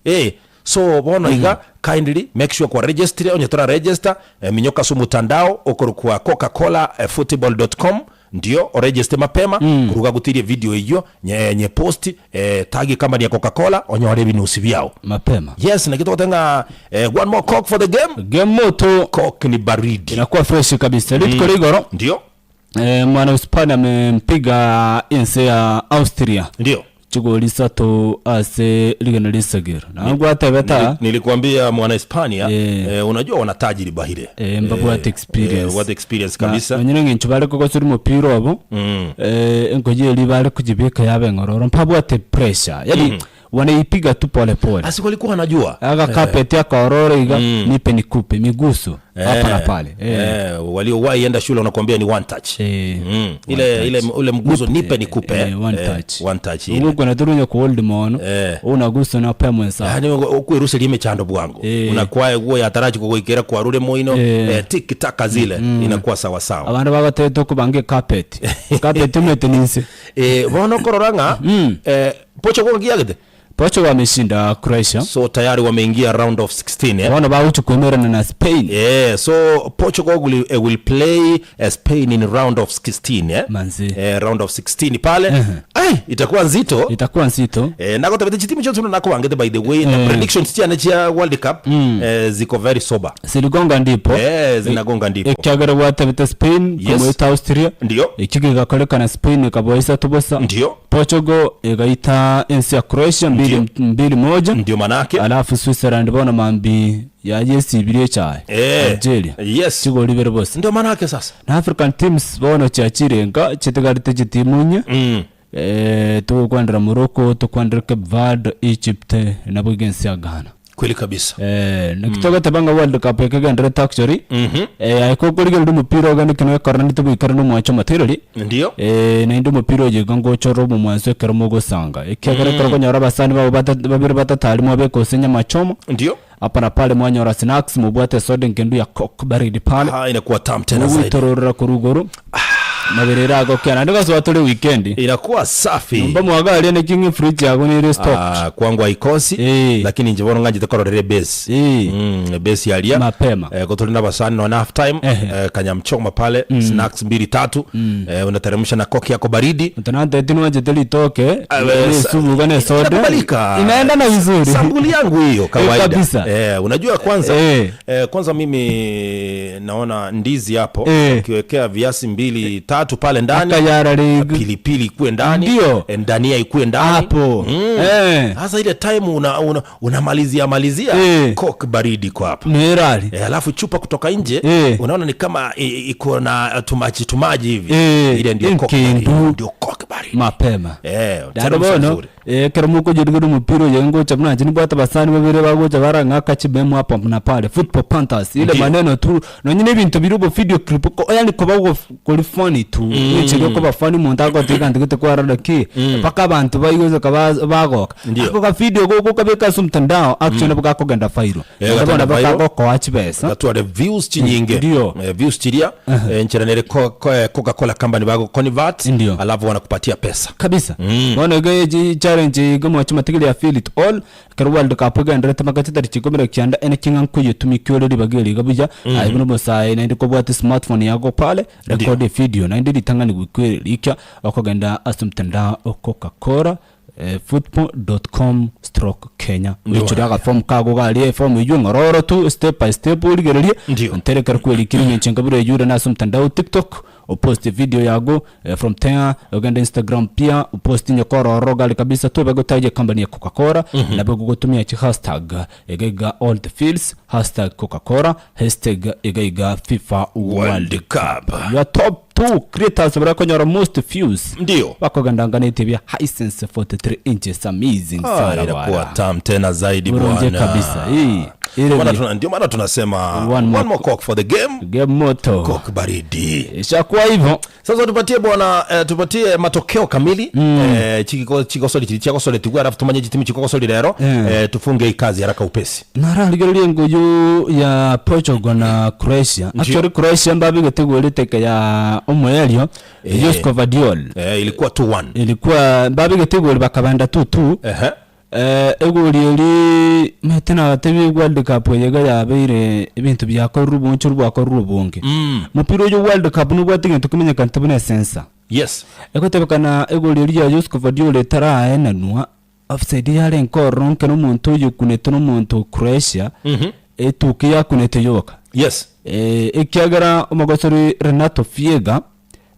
so bono iga kindly make sure kwa register onye tora register minyoka su mutandao okorukwa coca-colafootball.com ndio register mapema kuruga gutirie video hiyo nye post tagi kama ni ya Coca-Cola onye wale binusi vyao mapema yes na kitu kutenga one more coke for the game moto coke ni baridi inakuwa fresh kabisa litiko ligoro ndio mwana Hispania amempiga inse ya Austria ndio chugoli sato ase ligana lisagira nangu atabeta nilikwambia mwana Hispania unajua wana tajriba hile mbabu what experience kabisa nyine ngincho bale koko suri mupiro abo ngoje libale kujibika yabe ngororo mpabu ate pressure yani wanaipiga tu pole pole asiko alikuwa anajua aga kapeti akaororo iga nipe nikupe miguso hapa na pale walio wai enda shule wanakuambia ni one touch ile ule mguso nipe nikupe one touch ile uko na turunya ku old mono unaguso na pa mwensa yani ukwiruse lime chando bwangu unakwae guo ya tarachi kugoikera kwa rure moino tik tak zile inakuwa sawa sawa abantu bagateto kubange carpet metenise bono kororanga Portugal ngiyagede Portugal wameshinda Croatia so tayari wameingia round of 16 wana bauchu kumerana na Spain so Portugal will play Spain in round of 16 manzi round of 16 pale itakuwa nzito nako tabete chitimu chote nako wangete by the way na predictions tiane cha World Cup ziko very sober siligonga ndipo zinagonga ndipo ikiagara watabete Spain kama Austria ndio ikiga koleka na Spain kaboisa tubosa ndio Portugal igaita ensi ya Croatia 2-1 ndio manake alafu Switzerland bona mambi ya yesi bilie cha Algeria yes chigo libere boss ndio manake sasa na African teams bona chachirenga chitegarite chitimunye tukwandira Morocco, tukwandira Cape Verde, Egypt na against ya Ghana. Kweli kabisa. Nikitoka tabanga World Cup yakagandira actually. Ayiko kuliga ndo mupira ogani kinwe karani tubikara no mwacho materially. Ndio. Na ndo mupira ojegango choro mu mwanzo karamo gosanga. Ikagara karako nyara basani babiri batatali mwabe kosenya machomo. Ndio. Hapa pale mwanyora snacks mubwate soda ngendu ya coke baridi pale. Inakuwa tamu tena zaidi. Utorora kuruguru. Mabirira ago kana ndiko swatole weekend inakuwa safi mba mwagali ne king fridge yago ni restock kwangu haikosi lakini nje bono nganje tekororere base base yalia mapema kutolina basani no half time kanyamchoma pale snacks 2-3 unateremsha na koki yako baridi utananda tinu aje teli toke sumu gane soda inaenda na vizuri sambuli yangu hiyo kawaida unajua kwanza mimi naona ndizi hapo ukiwekea viasi 2-3 pale ndani pilipili ikuwe ndani ndania ikuwe ndani hapo sasa ile time unamalizia coke baridi kwa hapo alafu chupa kutoka nje unaona ni kama iko na tumaji hivi ile ndio coke baridi mapema ndio keramuko jodigodo mupiro yengo chabna jini bwata basani babire bagocha baranga kachibemu hapa na pale football panthers ile maneno tu no nyine bintu birubo video clip ko yani ko bago ko funny tu nichiro ko bafani montago tikandikete ko arada ki paka abantu bayigoza bagoka ako ka video ko kabeka sumtandao action bwako ganda fairo ndabona baka ko achibesa atu the views chinyinge views chiria nchiranere Coca-Cola company bago convert alafu wanakupatia pesa kabisa wana geji challenge gamo chimatigili ya feel it all kar World Cup gandira tamakati tari chikomera kyanda ene kingan ko yutumikyo ri bageli gabuja ayibuno bosai na ndiko bwati smartphone yago pale record video na ndiri tangani gukwere likya akogenda asumtanda Coca-Cola football.com/Kenya ndichiraga form kago gali form yu ngororo tu step by step uligerelie nterekera kweli kirinye chengabire yure na asumtanda TikTok upost video yago from there uganda Instagram pia upost nyokoro gali kabisa tu bagotaje company ya Coca-Cola na bagotumia hashtag egega all the fields #Coca-Cola #egega FIFA World Cup your top 2 creators barakonyora most views ndio bakogandangana itebya Hisense 43 inches amazing sana inakuwa tam tena zaidi bwana kabisa ndio maana tunasema one more coke for the game moto coke baridi ishakuwa hivyo sasa tupatie matokeo kamili chiko soli tigwa alafu tumanye jitimi chiko soli lero tufunge kazi haraka upesi naraligeriye nguyu ya Portugal na Croatia actually Croatia mbabi getegurite ya Omoelio Josko Vadiol ilikuwa 2-1 ilikuwa mbabi geteguri bakabanda 2-2 egurieri metena batebi World Cup yega yabire ibintu byako rubuncho rwako rubunge mupiro yo World Cup nubwo atigento kumenya kantabone sensa yes ekotebekana egurieri ya Josko Vadiol tara enanwa offside yale nkoron keno muntu yukunete no muntu Croatia etukiya kunete yoka yes ikiagara umagosori Renato Fiega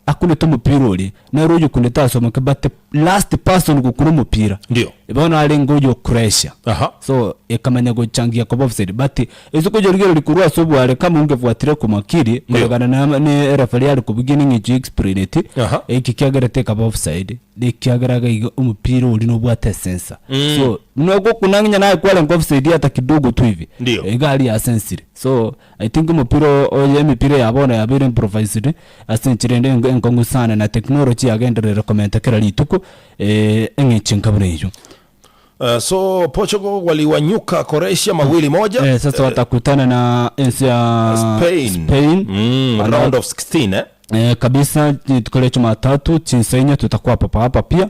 akunete umupira uri na royo kuneta asomoke but last person gukura umupira ndio ibona ari ngoyo Croatia so ekamanya go changia ko offside but izuko jorigero likuru asobu are kama ungevuatire ku makiri kugana na referee ari ku beginning you explain ikiagara take offside ikiagara ga umupira uri no bwate sensa so nuko kunanya naye kwale offside hata kidogo tu hivi egali ya sensire so I think umupira oye mipira yabona yabire improvised asenchirende ngongu sana na technology agendere recommend kera lituko engechenkabureyo so Portugal waliwanyuka Croatia 2-1 sasa watakutana na Spain round of 16 kabisa tukole Jumatatu chinsenya tutakuwa hapa pia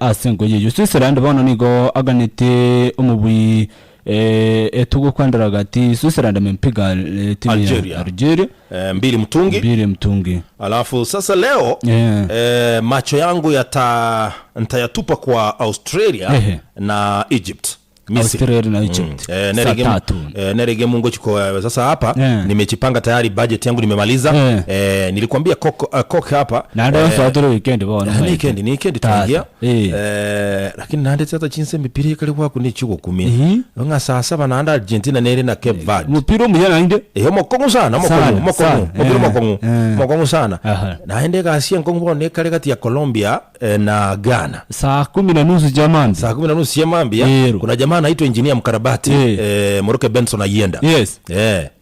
asengo yeyo Switzerland bano nigo aganite umubwi etugo kwandara gati Switzerland amempiga timu ya Algeria 2 mtungi alafu sasa leo macho yangu nitayatupa kwa Australia na Egypt Australia na Egypt. Nerege mungo chiko sasa hapa nimechipanga tayari, budget yangu nimemaliza. Nilikwambia cook hapa na ndio sababu weekend bwana weekend tuingia lakini nande sasa chinse mipira kali kwa kuni chuko 10 nga saa 7 naanda Argentina nere na Cape Verde mupira mujana inde mokongo sana mokongo sana naende gasia nkongo ne kale kati ya Colombia na Ghana saa 10:30 jamani, saa 10:30 jamani. Kuna jamaa anaitwa engineer mkarabati Moroke Benson ayenda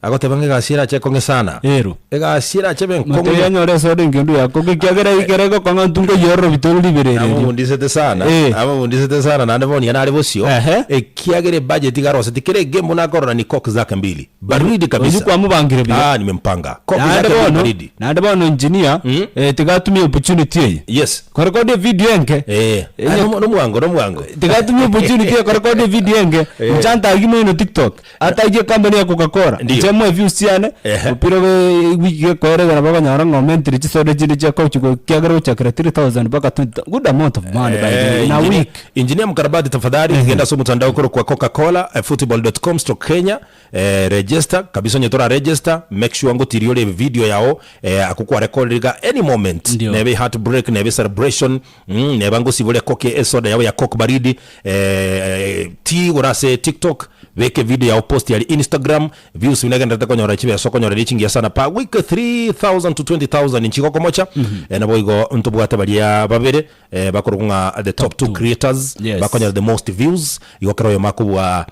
agotebange gasira chekonge sana gasira chebe nkongo yanyore sode ngendu yako kiagera ikerego kwanga ntungo yoro bitoro liberere amundisete sana nande boni yana alibosio kiagere budget garose tikere game na korona ni coke zake mbili baridi kabisa kwa mubangire bia nimempanga coke zake baridi nande bono engineer tigatumia opportunity yes korekode video yake no mwango tigatumia opportunity korekode video yake mchanta agimo no TikTok hata ije company ya Coca-Cola chemo views cyane upiro wiki korega na baba nyara ngomenti richi sode jiri cha coach ko kiagero cha 3000 baka 20 good amount of money by na week. Engineer mkarabati tafadhali ngenda so mtandao kwa Coca-Cola football.com/Kenya register kabisa nyetora register make sure ngo tiriole video yao akukwa recordiga any moment nebe heartbreak nebe celebration nebe ngo sivole coke soda yao ya coke baridi urase TikTok weke video ya post ya Instagram views vinagenda takonyora chibe soko nyora reaching ya sana pa week 3000 to 20000 inchi koko mocha na boigo ntubwata balia babere bakorunga the top 2 creators bakonyora the most views yokero makubwa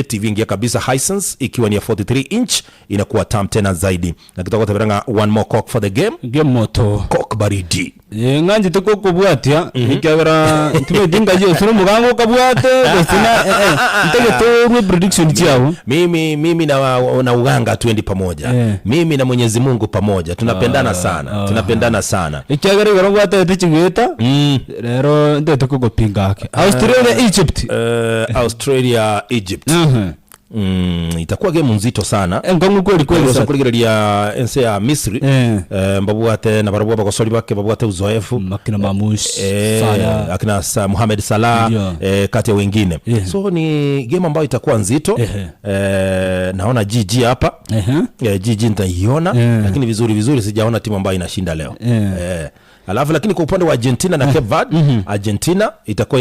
TV ngia kabisa Hisense ikiwa ni 43 inch inakuwa tam tena zaidi na kitoko taberanga one more coke for the game moto coke baridi nganje toko bwatia ikagara tumedinga je suru mugango kabwate sina ntege to prediction chao mimi na uganga tuendi pamoja mimi na Mwenyezi Mungu pamoja tunapendana sana ikagara garongwate tichigeta rero ndeto ko pinga yake Australia Egypt itakuwa game nzito sana ngongo kweli kuligereria ense ya Misri mbabwate na barabu bakosoli bake babwate uzoefu makina Mamush akina Mohamed Salah kati ya wengine so ni game ambayo itakuwa nzito naona GG hapa GG nitaiona lakini vizuri sijaona timu ambayo inashinda leo alafu lakini kwa upande wa Argentina na Cape Verde Argentina itakuwa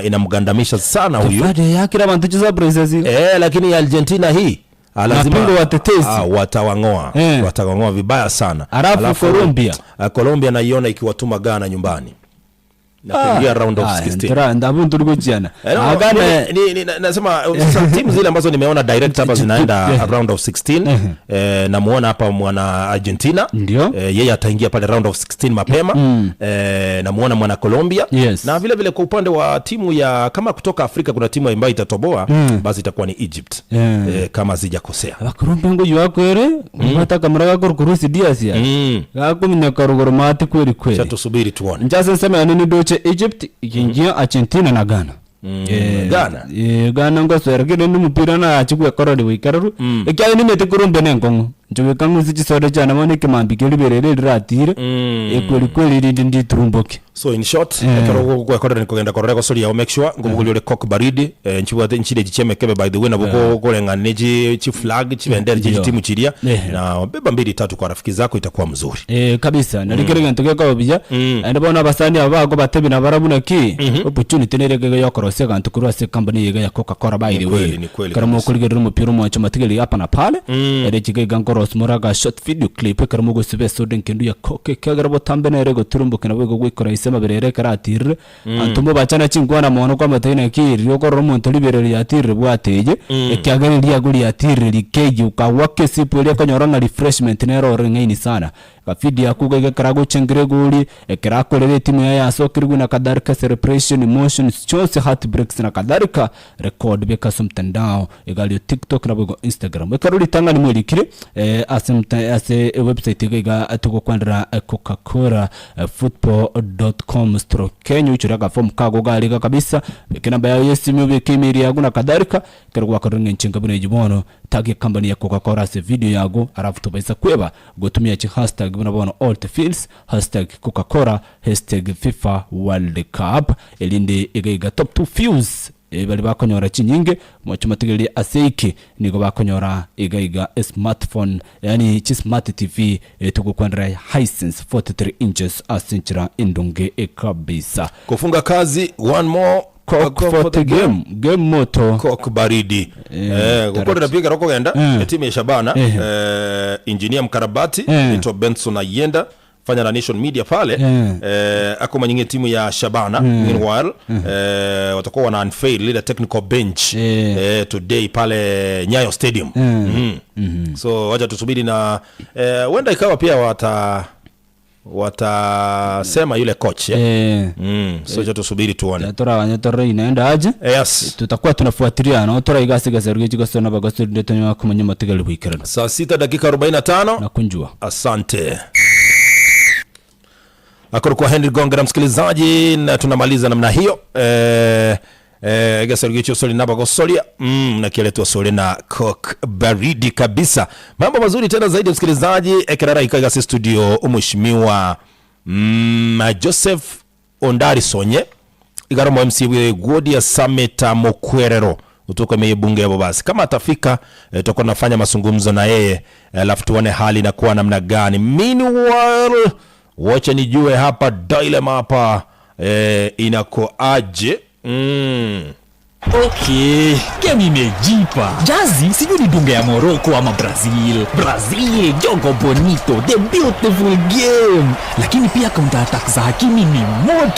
inamgandamisha sana huyu Verde yake na mtucheza Brazil lakini Argentina hii lazima watetezi watawang'oa vibaya sana. Alafu Colombia naiona ikiwatuma Ghana nyumbani na kuingia round of 16 ndabu ndurgo jana nasema timu zile ambazo nimeona direct hapa zinaenda round of 16 namuona hapa mwana Argentina yeye ataingia pale round of 16 mapema namuona mwana Colombia na vile vile kwa upande wa timu ya kama kutoka Afrika kuna timu ambayo itatoboa basi itakuwa ni Egypt kama sijakosea Colombia ngo yakwere mata kamera yako kurusi diasia gakumnya karugoro mate kweli tusubiri tuone njasa sema nini doche Egypt ikingia Argentina na Ghana Ghana ngo sergere ni mupira na achikwe korode wikararu ekya ni mete kurumbe nengongo njowe kangu zicisode cyane mone kemambike liberere ratire kweli ndi turumboke so in short ekero kwa korode nikogenda korore sori ya make sure ngumuguli ole coke baridi nchibuate nchide gicheme kebe by the way na buko kolenga neji chi flag chibendere je timu chiria na beba 2-3 kwa rafiki zako itakuwa mzuri kabisa nalikerega ntoke kwa bija ande bona basani abago batebi na barabuna ki opportunity nerege yokorose kantu kurase company yega ya Coca-Cola by the way karamo kuligera umupira mu acho matigeli hapa na pale ere kigega Ross Moraga short video clip karamo go sibe so denkendu ya koke kagara botambe na rego turumbuke na bego gwikora isema berere karatir antumo bacana chingwana mono kwa matena kiri yoko romo ntoliberere yatir bwateje ekagari lya guri yatir likeji ukawake sipo lya konyoranga refreshment nero rengaini sana kafidi yakuga karago chengre guri ekarakorere timu ya sokirgu na kadarika celebration emotions chose heartbreaks na kadarika record beka somtandao egalio TikTok na bego Instagram ekaruli tanga ni mwelikire ase website gega atuko kwandra Coca-Cola football.com/Kenya uchiraga form kago galiga kabisa kinamba ya yesimu bekimiri yagu na kadarika kerwa karinga nchinga bune jibono tagi company ya Coca-Cola se video yago arafu tubaisa kweba gotumia chi hashtag buna bono #altfields #Coca-Cola #FIFA World Cup elinde egega top 2 views bali bakonyora chinyinge mwacho mategereria aseiki nigo bakonyora iga smartphone yani chi smart TV tugukwandira Hisense 43 inches asinchira indunge kabisa kufunga kazi one more Coke for the game moto Coke baridi gukorera biga roko genda timu ya Shabana engineer mkarabati ito Benson ayenda fanya na Nation Media pale ako manyinge timu ya Shabana meanwhile watakuwa wana unveil ile technical bench today pale Nyayo Stadium so wacha tusubiri na wenda ikawa pia watasema yule coach so cha tusubiri tuone tora inaenda aje yes tutakuwa tunafuatilia na tora igasiga sergeji gasona bagaso ndeto nyuma kumenya matigali wikirana saa 6 dakika 45 na kunjua asante Akorokwa Henry Gongera msikilizaji na tunamaliza namna hiyo Gasergicho soli naba gosolia na kieletu soli na Coke baridi kabisa. Mambo mazuri tena zaidi msikilizaji ekerara ikagasi studio umheshimiwa Joseph Ondari Sonye igaramo MC we Gwodia Sameta Mokwerero utoka meyebunge yabo basi kama atafika tutakuwa nafanya mazungumzo na yeye alafu tuone hali inakuwa namna gani. Meanwhile wacha nijue hapa dilemma hapa inako aje. Okay, game imejipa. Jazi sijui ni dunga ya Morocco ama Brazil, jogo bonito, the beautiful game. Lakini pia counter attack za Hakimi ni moto.